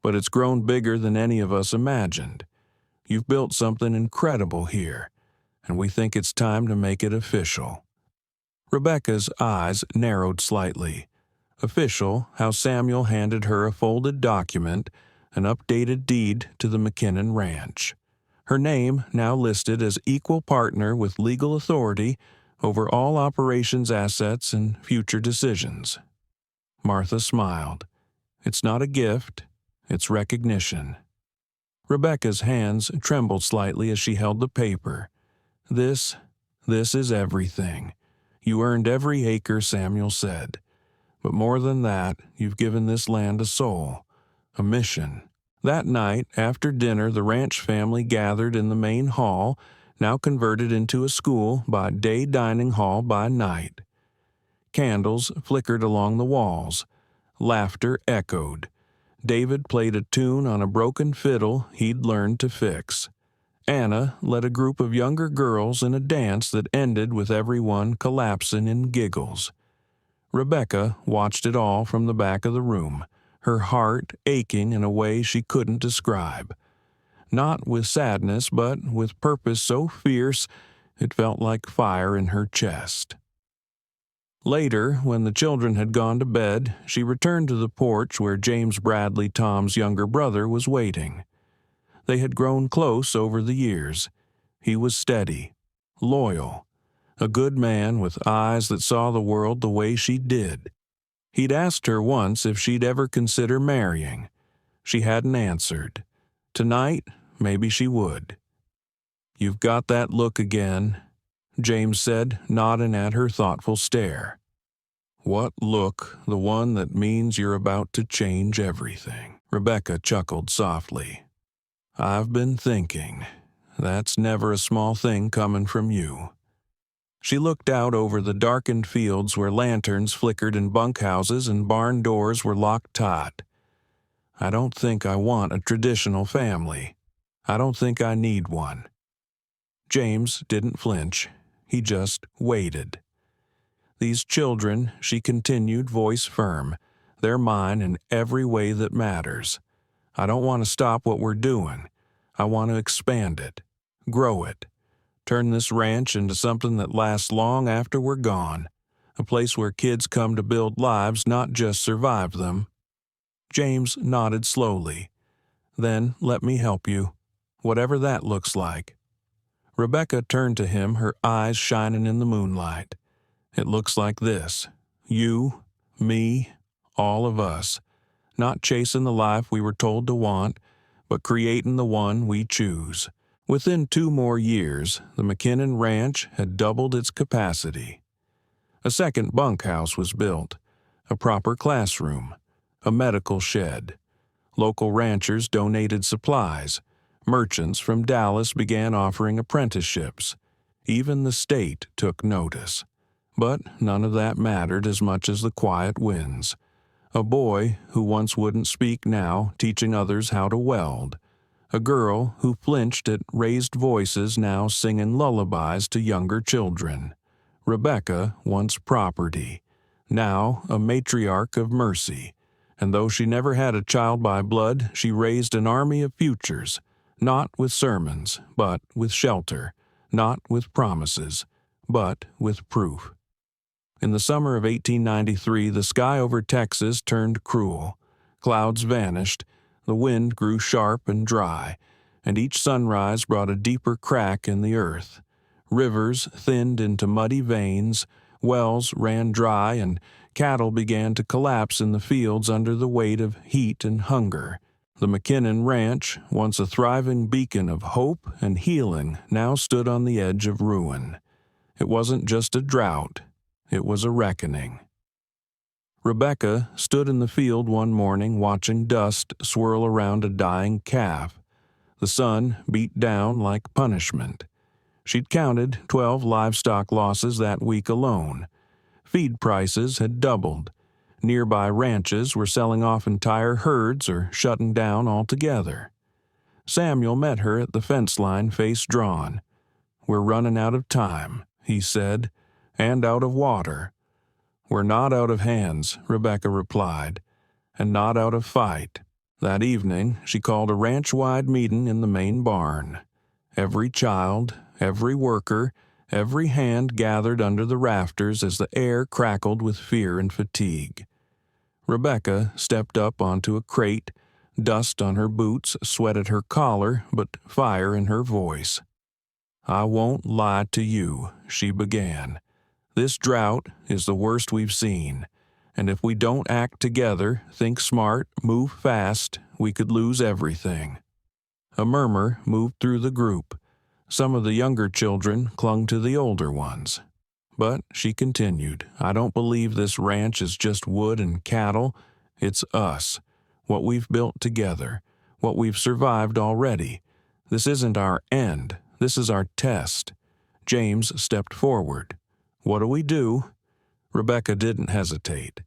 "but it's grown bigger than any of us imagined. You've built something incredible here, and we think it's time to make it official." Rebecca's eyes narrowed slightly. Official, how Samuel handed her a folded document, an updated deed to the McKinnon Ranch. Her name now listed as equal partner with legal authority over all operations, assets, and future decisions. Martha smiled. "It's not a gift, it's recognition." Rebecca's hands trembled slightly as she held the paper. This is everything. You earned every acre," Samuel said. "But more than that, you've given this land a soul A mission. That night, after dinner, the ranch family gathered in the main hall, now converted into a school by day, dining hall by night. Candles flickered along the walls. Laughter echoed. David played a tune on a broken fiddle he'd learned to fix. Anna led a group of younger girls in a dance that ended with everyone collapsing in giggles. Rebecca watched it all from the back of the room, her heart aching in a way she couldn't describe. Not with sadness, but with purpose so fierce it felt like fire in her chest. Later, when the children had gone to bed, she returned to the porch where James Bradley, Tom's younger brother, was waiting. They had grown close over the years. He was steady, loyal, a good man with eyes that saw the world the way she did. He'd asked her once if she'd ever consider marrying. She hadn't answered. Tonight, maybe she would. "You've got that look again," James said, nodding at her thoughtful stare. "What look? The one that means you're about to change everything." Rebecca chuckled softly. "I've been thinking. That's never a small thing coming from you." She looked out over the darkened fields where lanterns flickered in bunkhouses and barn doors were locked taut. "I don't think I want a traditional family. I don't think I need one." James didn't flinch. He just waited. "These children," she continued, voice firm, "they're mine in every way that matters. I don't want to stop what we're doing. I want to expand it, grow it, turn this ranch into something that lasts long after we're gone, a place where kids come to build lives, not just survive them." James nodded slowly. "Then let me help you, whatever that looks like." Rebecca turned to him, her eyes shining in the moonlight. "It looks like this. You, me, all of us. Not chasing the life we were told to want, but creating the one we choose." Within 2 more years, the McKinnon Ranch had doubled its capacity. A second bunkhouse was built, a proper classroom, a medical shed. Local ranchers donated supplies. Merchants from Dallas began offering apprenticeships. Even the state took notice. But none of that mattered as much as the quiet wins. A boy who once wouldn't speak now teaching others how to weld. A girl who flinched at raised voices now singing lullabies to younger children. Rebecca, once property, now a matriarch of mercy. And though she never had a child by blood, she raised an army of futures. Not with sermons, but with shelter. Not with promises, but with proof. In the summer of 1893, the sky over Texas turned cruel. Clouds vanished, the wind grew sharp and dry, and each sunrise brought a deeper crack in the earth. Rivers thinned into muddy veins, wells ran dry, and cattle began to collapse in the fields under the weight of heat and hunger. The McKinnon Ranch, once a thriving beacon of hope and healing, now stood on the edge of ruin. It wasn't just a drought, it was a reckoning. Rebecca stood in the field one morning watching dust swirl around a dying calf. The sun beat down like punishment. She'd counted 12 livestock losses that week alone. Feed prices had doubled. Nearby ranches were selling off entire herds or shutting down altogether. Samuel met her at the fence line, face drawn. "We're running out of time," he said, "and out of water." "We're not out of hands," Rebecca replied, "and not out of fight." That evening, she called a ranch-wide meeting in the main barn. Every child, every worker, every hand gathered under the rafters as the air crackled with fear and fatigue. Rebecca stepped up onto a crate, dust on her boots, sweat at her collar, but fire in her voice. "I won't lie to you," she began. "This drought is the worst we've seen, and if we don't act together, think smart, move fast, we could lose everything." A murmur moved through the group. Some of the younger children clung to the older ones. But she continued, "I don't believe this ranch is just wood and cattle. It's us. what we've built together, what we've survived already. This isn't our end. This is our test." James stepped forward. "What do we do?" Rebecca didn't hesitate.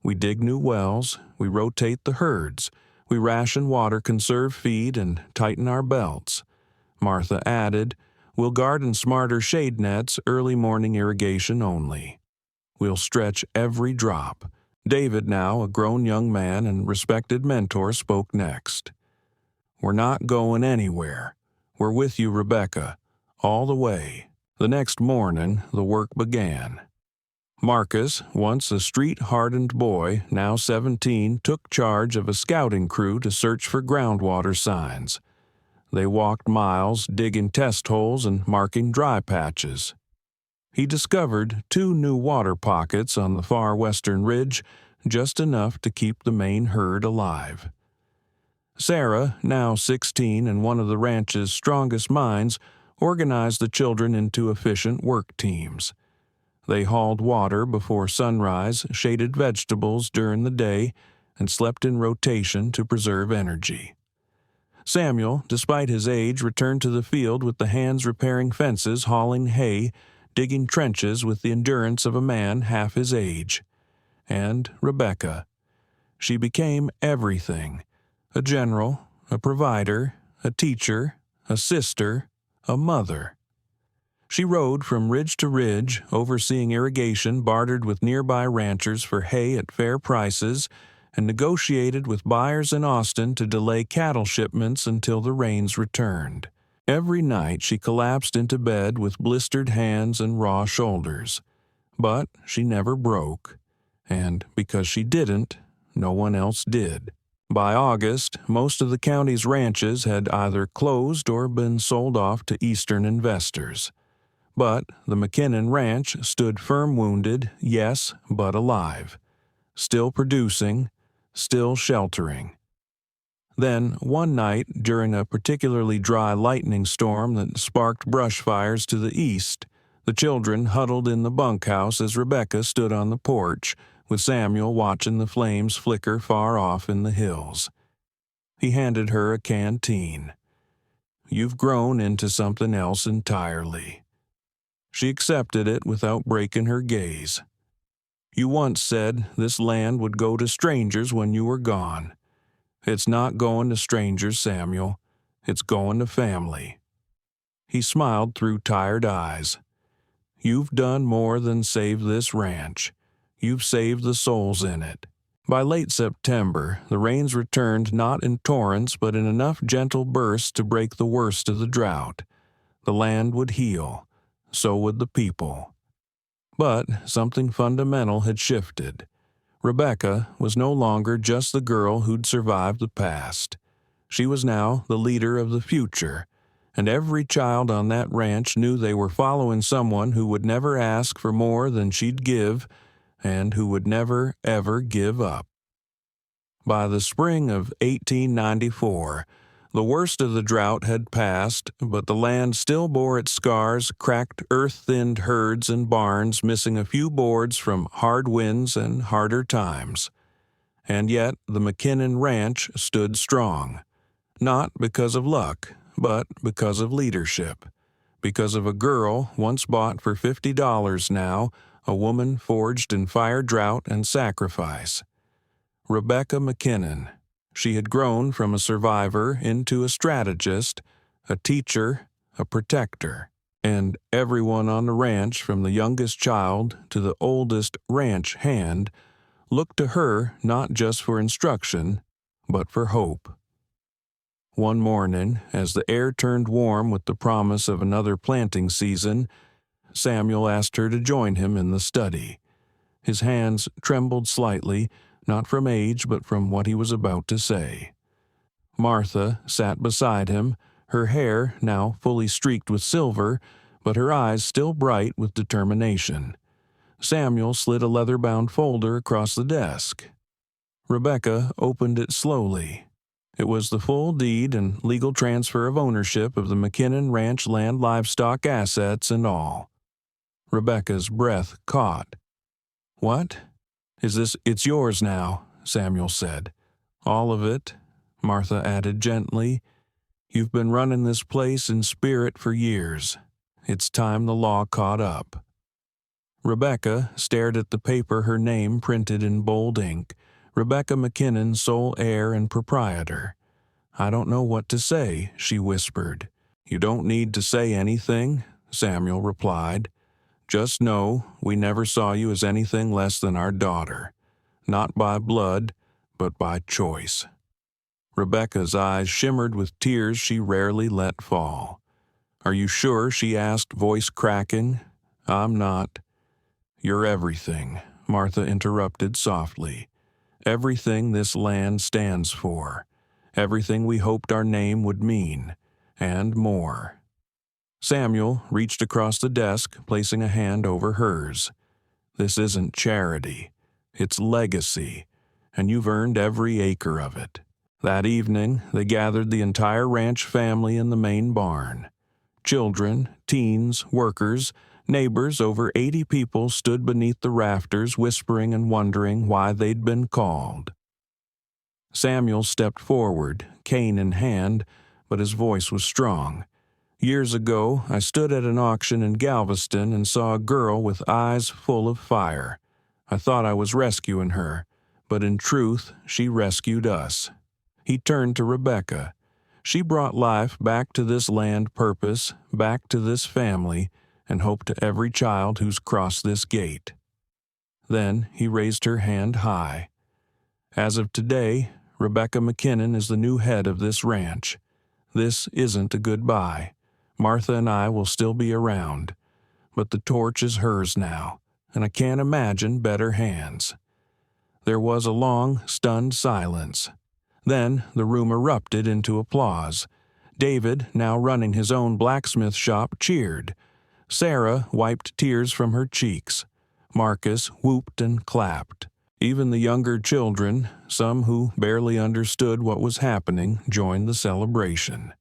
"We dig new wells, we rotate the herds, we ration water, conserve feed, and tighten our belts." Martha added, "We'll garden smarter shade nets, early morning irrigation only. We'll stretch every drop." David, now a grown young man and respected mentor, spoke next. "We're not going anywhere. We're with you, Rebecca, all the way." The next morning, the work began. Marcus, once a street-hardened boy, now 17, took charge of a scouting crew to search for groundwater signs. They walked miles, digging test holes and marking dry patches. He discovered 2 new water pockets on the far western ridge, just enough to keep the main herd alive. Sarah, now 16 and one of the ranch's strongest minds, organized the children into efficient work teams. They hauled water before sunrise, shaded vegetables during the day, and slept in rotation to preserve energy. Samuel, despite his age, returned to the field with the hands repairing fences, hauling hay, digging trenches with the endurance of a man half his age. And Rebecca. She became everything: a general, a provider, a teacher, a sister, a mother. She rode from ridge to ridge, overseeing irrigation, bartered with nearby ranchers for hay at fair prices, and negotiated with buyers in Austin to delay cattle shipments until the rains returned. Every night she collapsed into bed with blistered hands and raw shoulders. But she never broke. And because she didn't, no one else did. By August, most of the county's ranches had either closed or been sold off to Eastern investors. But the McKinnon Ranch stood firm, wounded, yes, but alive. Still producing, still sheltering. Then, one night, during a particularly dry lightning storm that sparked brush fires to the east, the children huddled in the bunkhouse as Rebecca stood on the porch, with Samuel watching the flames flicker far off in the hills. He handed her a canteen. "You've grown into something else entirely." She accepted it without breaking her gaze. "You once said this land would go to strangers when you were gone. It's not going to strangers, Samuel. It's going to family." He smiled through tired eyes. "You've done more than save this ranch. You've saved the souls in it." By late September, the rains returned not in torrents but in enough gentle bursts to break the worst of the drought. The land would heal. So would the people. But something fundamental had shifted. Rebecca was no longer just the girl who'd survived the past. She was now the leader of the future, and every child on that ranch knew they were following someone who would never ask for more than she'd give, and who would never, ever give up. By the spring of 1894, the worst of the drought had passed, but the land still bore its scars, cracked, earth-thinned herds and barns missing a few boards from hard winds and harder times. And yet the McKinnon Ranch stood strong, not because of luck, but because of leadership, because of a girl once bought for $50 now, a woman forged in fire, drought, and sacrifice. Rebecca McKinnon. She had grown from a survivor into a strategist, a teacher, a protector, and everyone on the ranch, from the youngest child to the oldest ranch hand, looked to her not just for instruction, but for hope. One morning, as the air turned warm with the promise of another planting season, Samuel asked her to join him in the study. His hands trembled slightly, not from age but from what he was about to say. Martha sat beside him, her hair now fully streaked with silver, but her eyes still bright with determination. Samuel slid a leather-bound folder across the desk. Rebecca opened it slowly. It was the full deed and legal transfer of ownership of the McKinnon Ranch land, livestock, assets, and all. Rebecca's breath caught. "What? Is this? It's yours now," Samuel said. All of it, Martha added gently. You've been running this place in spirit for years. It's time the law caught up. Rebecca stared at the paper, her name printed in bold ink. Rebecca McKinnon, sole heir and proprietor. I don't know what to say, she whispered. You don't need to say anything, Samuel replied. Just know we never saw you as anything less than our daughter. Not by blood, but by choice. Rebecca's eyes shimmered with tears she rarely let fall. Are you sure? She asked, voice cracking. I'm not. You're everything, Martha interrupted softly. Everything this land stands for. Everything we hoped our name would mean. And more. Samuel reached across the desk, placing a hand over hers. This isn't charity. It's legacy. And you've earned every acre of it. That evening, they gathered the entire ranch family in the main barn. Children, teens, workers, neighbors, over 80 people stood beneath the rafters, whispering and wondering why they'd been called. Samuel stepped forward, cane in hand, but his voice was strong. Years ago, I stood at an auction in Galveston and saw a girl with eyes full of fire. I thought I was rescuing her, but in truth, she rescued us. He turned to Rebecca. She brought life back to this land, purpose, back to this family, and hope to every child who's crossed this gate. Then he raised her hand high. As of today, Rebecca McKinnon is the new head of this ranch. This isn't a goodbye. Martha and I will still be around, but the torch is hers now, and I can't imagine better hands. There was a long, stunned silence. Then the room erupted into applause. David, now running his own blacksmith shop, cheered. Sarah wiped tears from her cheeks. Marcus whooped and clapped. Even the younger children, some who barely understood what was happening, joined the celebration.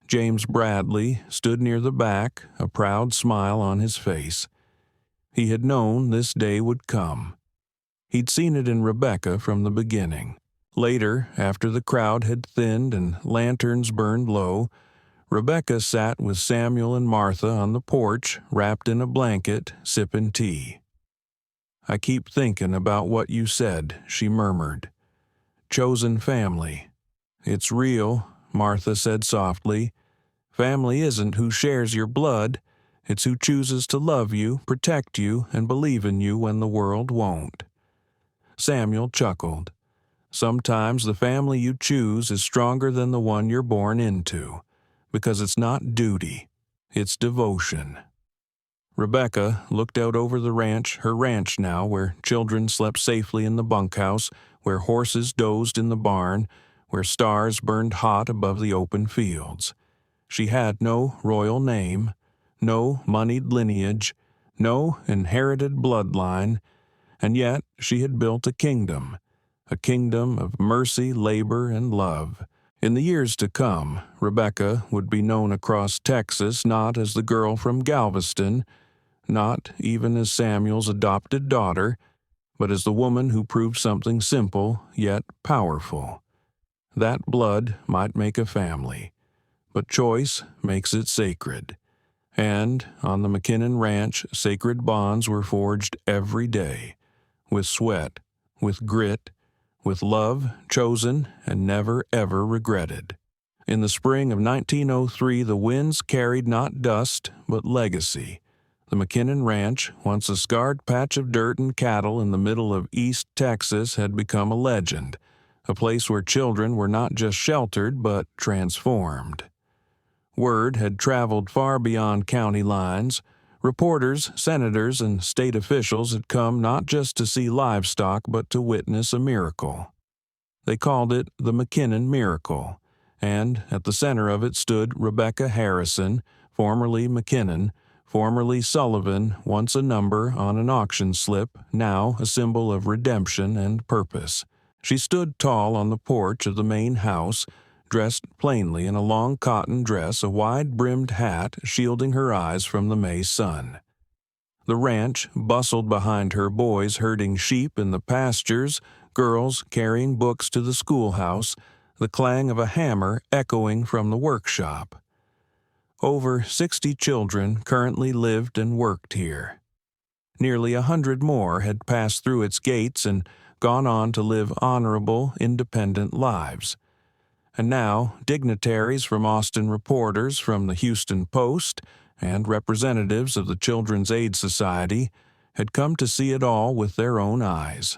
James Bradley stood near the back, a proud smile on his face. He had known this day would come. He'd seen it in Rebecca from the beginning. Later, after the crowd had thinned and lanterns burned low, Rebecca sat with Samuel and Martha on the porch, wrapped in a blanket, sipping tea. I keep thinking about what you said, she murmured. Chosen family. It's real, Martha said softly. Family isn't who shares your blood. It's who chooses to love you, protect you, and believe in you when the world won't. Samuel chuckled. Sometimes the family you choose is stronger than the one you're born into, because it's not duty, it's devotion. Rebecca looked out over the ranch, her ranch now, where children slept safely in the bunkhouse, where horses dozed in the barn, where stars burned hot above the open fields. She had no royal name, no moneyed lineage, no inherited bloodline, and yet she had built a kingdom of mercy, labor, and love. In the years to come, Rebecca would be known across Texas not as the girl from Galveston, not even as Samuel's adopted daughter, but as the woman who proved something simple yet powerful. That blood might make a family, but choice makes it sacred. And on the McKinnon Ranch, sacred bonds were forged every day, with sweat, with grit, with love chosen and never ever regretted. In the spring of 1903, the winds carried not dust, but legacy. The McKinnon Ranch, once a scarred patch of dirt and cattle in the middle of East Texas, had become a legend, a place where children were not just sheltered, but transformed. Word had traveled far beyond county lines. Reporters, senators, and state officials had come not just to see livestock, but to witness a miracle. They called it the McKinnon Miracle, and at the center of it stood Rebecca Harrison, formerly McKinnon, formerly Sullivan, once a number on an auction slip, now a symbol of redemption and purpose. She stood tall on the porch of the main house, dressed plainly in a long cotton dress, a wide-brimmed hat shielding her eyes from the May sun. The ranch bustled behind her, boys herding sheep in the pastures, girls carrying books to the schoolhouse, the clang of a hammer echoing from the workshop. Over 60 children currently lived and worked here. Nearly 100 more had passed through its gates and gone on to live honorable, independent lives. And now, dignitaries from Austin, reporters from the Houston Post, and representatives of the Children's Aid Society had come to see it all with their own eyes.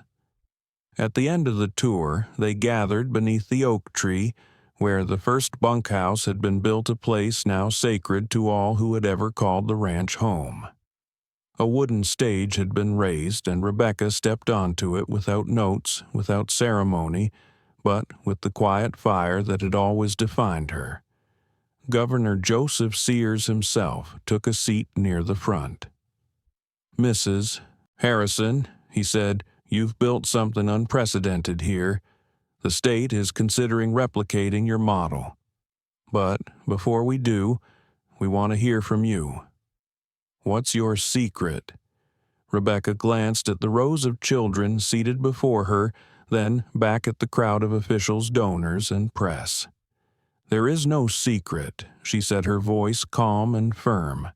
At the end of the tour, they gathered beneath the oak tree, where the first bunkhouse had been built, a place now sacred to all who had ever called the ranch home. A wooden stage had been raised, and Rebecca stepped onto it without notes, without ceremony, but with the quiet fire that had always defined her. Governor Joseph Sears himself took a seat near the front. "Mrs. Harrison," he said, "you've built something unprecedented here. The state is considering replicating your model. But before we do, we want to hear from you. What's your secret?" Rebecca glanced at the rows of children seated before her, then back at the crowd of officials, donors, and press. "There is no secret," she said, her voice calm and firm.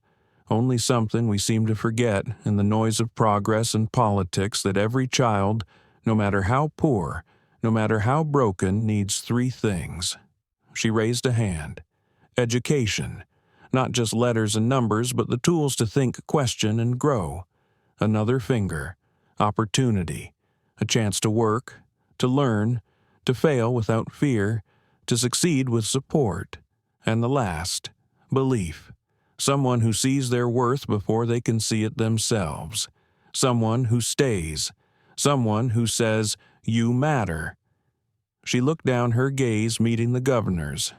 "Only something we seem to forget in the noise of progress and politics, that every child, no matter how poor, no matter how broken, needs 3 things." She raised a hand. "Education. Not just letters and numbers, but the tools to think, question, and grow. Another finger. Opportunity. A chance to work, to learn, to fail without fear, to succeed with support. And the last, belief. Someone who sees their worth before they can see it themselves. Someone who stays. Someone who says, 'You matter.'" She looked down, her gaze meeting the governor's.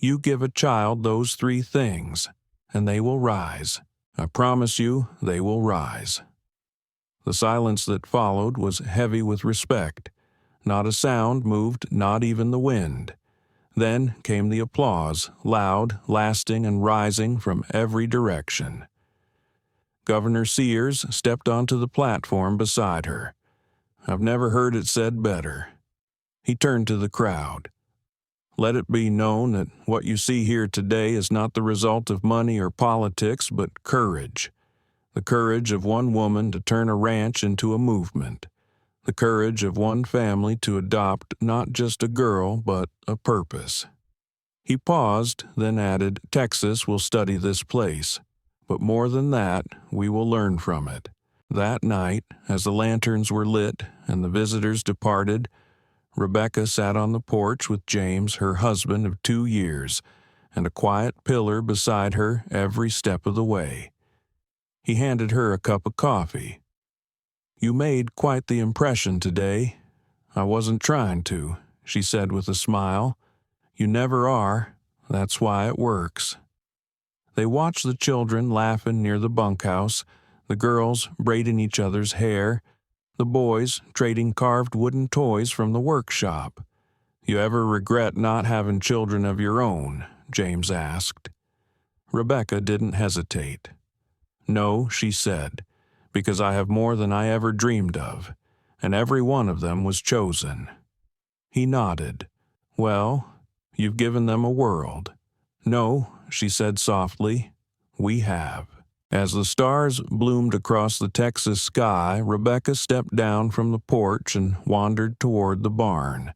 "You give a child those 3 things, and they will rise. I promise you they will rise." The silence that followed was heavy with respect. Not a sound moved, not even the wind. Then came the applause, loud, lasting, and rising from every direction. Governor Sears stepped onto the platform beside her. "I've never heard it said better." He turned to the crowd. "Let it be known that what you see here today is not the result of money or politics, but courage. The courage of one woman to turn a ranch into a movement. The courage of one family to adopt not just a girl, but a purpose." He paused, then added, "Texas will study this place. But more than that, we will learn from it." That night, as the lanterns were lit and the visitors departed, Rebecca sat on the porch with James, her husband of 2 years, and a quiet pillar beside her every step of the way. He handed her a cup of coffee. "You made quite the impression today. I wasn't trying to," she said with a smile. "You never are. That's why it works." They watched the children laughing near the bunkhouse, the girls braiding each other's hair, the boys trading carved wooden toys from the workshop. "You ever regret not having children of your own?" James asked. Rebecca didn't hesitate. "No," she said, "because I have more than I ever dreamed of, and every one of them was chosen." He nodded. "Well, you've given them a world." "No," she said softly, "we have." As the stars bloomed across the Texas sky, Rebecca stepped down from the porch and wandered toward the barn.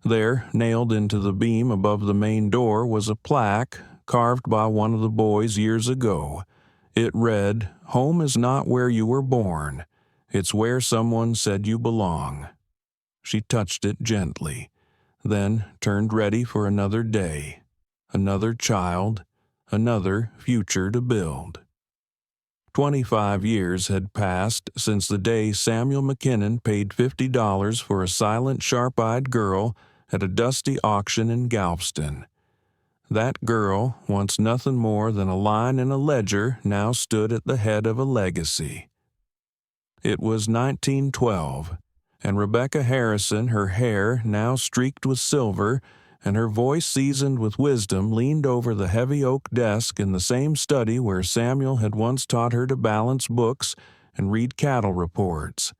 There, nailed into the beam above the main door, was a plaque carved by one of the boys years ago. It read, "Home is not where you were born. It's where someone said you belong." She touched it gently, then turned ready for another day, another child, another future to build. 25 years had passed since the day Samuel McKinnon paid $50 for a silent, sharp-eyed girl at a dusty auction in Galveston. That girl, once nothing more than a line in a ledger, now stood at the head of a legacy. It was 1912, and Rebecca Harrison, her hair now streaked with silver and her voice seasoned with wisdom, leaned over the heavy oak desk in the same study where Samuel had once taught her to balance books and read cattle reports.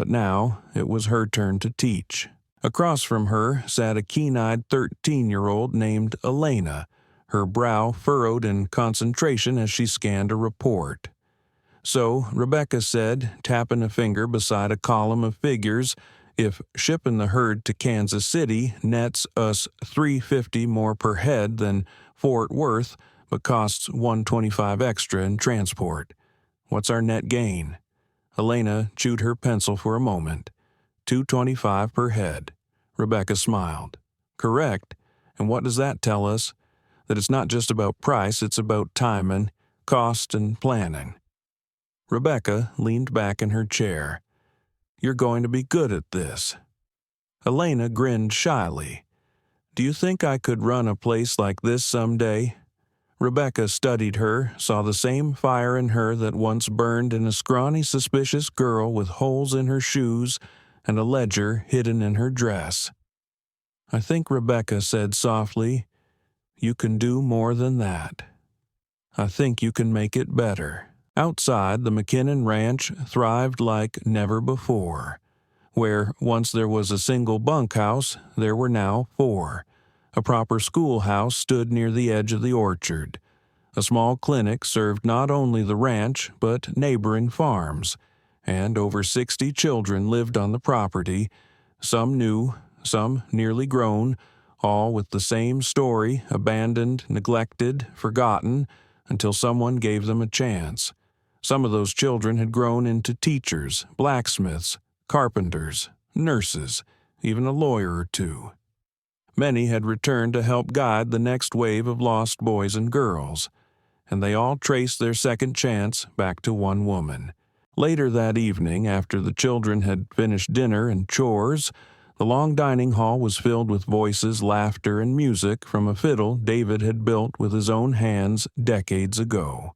But now it was her turn to teach. Across from her sat a keen-eyed 13-year-old named Elena, her brow furrowed in concentration as she scanned a report. So Rebecca said, tapping a finger beside a column of figures, if shipping the herd to Kansas City nets us $3.50 more per head than Fort Worth, but costs $1.25 extra in transport, what's our net gain? Elena chewed her pencil for a moment. $2.25 per head. Rebecca smiled. Correct. And what does that tell us? That it's not just about price, it's about timing, cost, and planning. Rebecca leaned back in her chair. You're going to be good at this. Elena grinned shyly. Do you think I could run a place like this someday? Rebecca studied her, saw the same fire in her that once burned in a scrawny, suspicious girl with holes in her shoes and a ledger hidden in her dress. I think Rebecca said softly, you can do more than that. I think you can make it better. Outside, the McKinnon Ranch thrived like never before. Where once there was a single bunkhouse, there were now 4. A proper schoolhouse stood near the edge of the orchard. A small clinic served not only the ranch, but neighboring farms, and over 60 children lived on the property, some new, some nearly grown, all with the same story, abandoned, neglected, forgotten, until someone gave them a chance. Some of those children had grown into teachers, blacksmiths, carpenters, nurses, even a lawyer or two. Many had returned to help guide the next wave of lost boys and girls, and they all traced their second chance back to one woman. Later that evening, after the children had finished dinner and chores, the long dining hall was filled with voices, laughter, and music from a fiddle David had built with his own hands decades ago.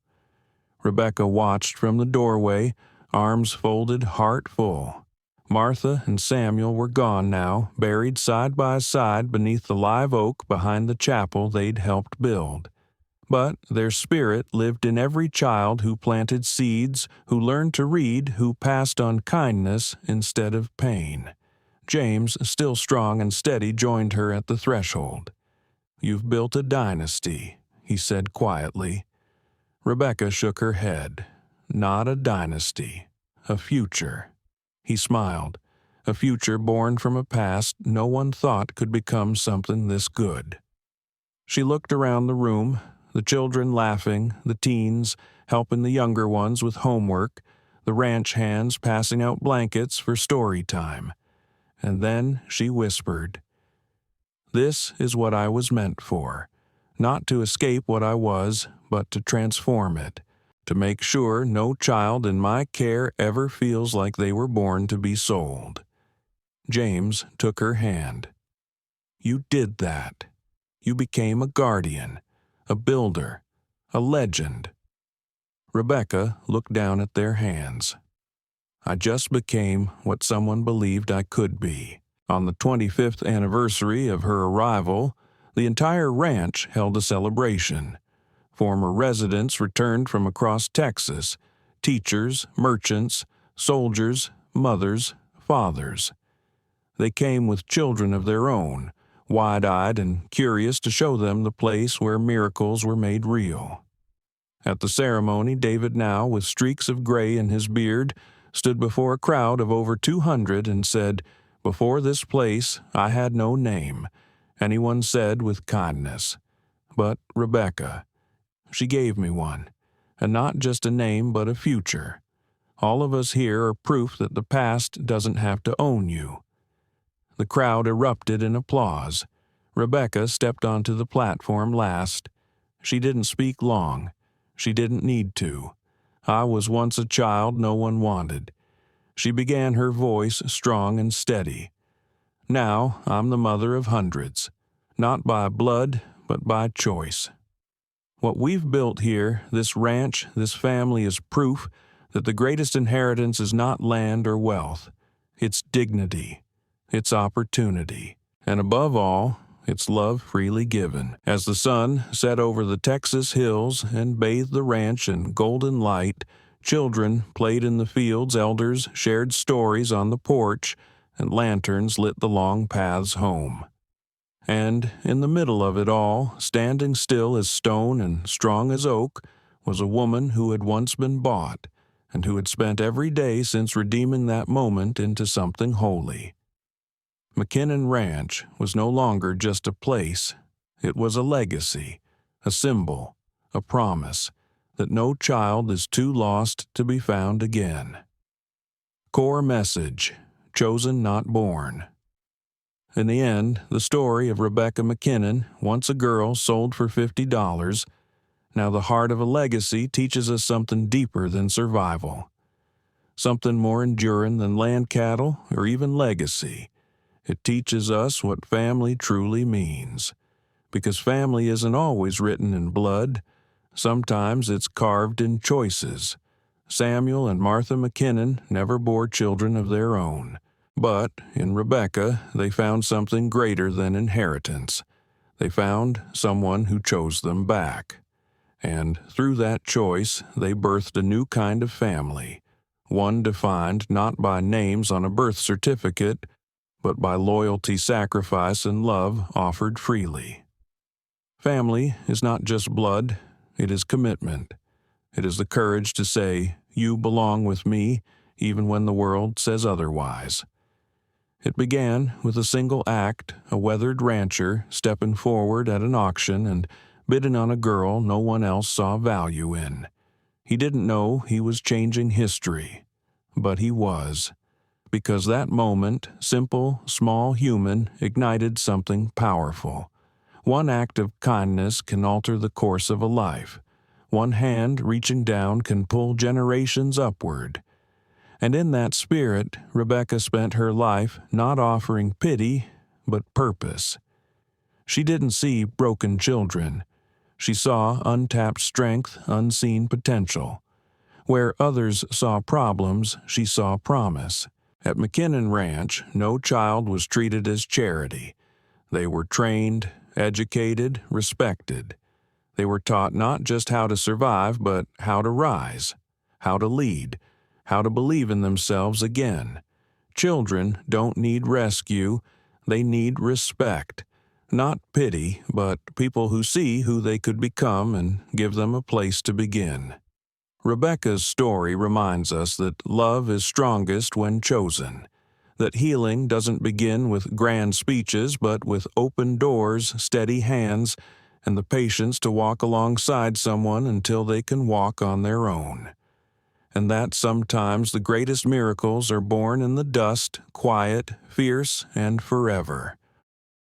Rebecca watched from the doorway, arms folded, heart full. Martha and Samuel were gone now, buried side by side beneath the live oak behind the chapel they'd helped build. But their spirit lived in every child who planted seeds, who learned to read, who passed on kindness instead of pain. James, still strong and steady, joined her at the threshold. You've built a dynasty, he said quietly. Rebecca shook her head. Not a dynasty. A future. He smiled. A future born from a past no one thought could become something this good. She looked around the room, the children laughing, the teens helping the younger ones with homework, the ranch hands passing out blankets for story time. And then she whispered, This is what I was meant for. Not to escape what I was, but to transform it, to make sure no child in my care ever feels like they were born to be sold. James took her hand. You did that. You became a guardian, a builder, a legend. Rebecca looked down at their hands. I just became what someone believed I could be. On the 25th anniversary of her arrival, the entire ranch held a celebration. Former residents returned from across Texas, teachers, merchants, soldiers, mothers, fathers. They came with children of their own, wide-eyed and curious to show them the place where miracles were made real. At the ceremony, David, now with streaks of gray in his beard, stood before a crowd of over 200 and said, Before this place, I had no name, anyone said with kindness. But Rebecca, she gave me one, and not just a name but a future. All of us here are proof that the past doesn't have to own you. The crowd erupted in applause. Rebecca stepped onto the platform last. She didn't speak long. She didn't need to. I was once a child no one wanted. She began, her voice strong and steady. Now I'm the mother of hundreds, not by blood, but by choice. What we've built here, this ranch, this family, is proof that the greatest inheritance is not land or wealth. It's dignity. It's opportunity. And above all, it's love freely given. As the sun set over the Texas hills and bathed the ranch in golden light, Children played in the fields, elders shared stories on the porch, and lanterns lit the long paths home. And in the middle of it all, standing still as stone and strong as oak, was a woman who had once been bought, and who had spent every day since redeeming that moment into something holy. McKinnon Ranch was no longer just a place. It was a legacy, a symbol, a promise that no child is too lost to be found again. Core message: chosen, not born. In the end, the story of Rebecca McKinnon, once a girl sold for $50, now the heart of a legacy, teaches us something deeper than survival. Something more enduring than land cattle or even legacy. It teaches us what family truly means. Because family isn't always written in blood. Sometimes it's carved in choices. Samuel and Martha McKinnon never bore children of their own. But in Rebecca, they found something greater than inheritance. They found someone who chose them back. And through that choice, they birthed a new kind of family, one defined not by names on a birth certificate, but by loyalty, sacrifice, and love offered freely. Family is not just blood, it is commitment. It is the courage to say, "You belong with me," even when the world says otherwise. It began with a single act, a weathered rancher stepping forward at an auction and bidding on a girl no one else saw value in. He didn't know he was changing history, but he was. Because that moment, simple, small, human, ignited something powerful. One act of kindness can alter the course of a life. One hand reaching down can pull generations upward. And in that spirit, Rebecca spent her life not offering pity, but purpose. She didn't see broken children. She saw untapped strength, unseen potential. Where others saw problems, she saw promise. At McKinnon Ranch, no child was treated as charity. They were trained, educated, respected. They were taught not just how to survive, but how to rise, how to lead, how to believe in themselves again. Children don't need rescue, they need respect. Not pity, but people who see who they could become and give them a place to begin. Rebecca's story reminds us that love is strongest when chosen, that healing doesn't begin with grand speeches, but with open doors, steady hands, and the patience to walk alongside someone until they can walk on their own. And that sometimes the greatest miracles are born in the dust, quiet, fierce, and forever.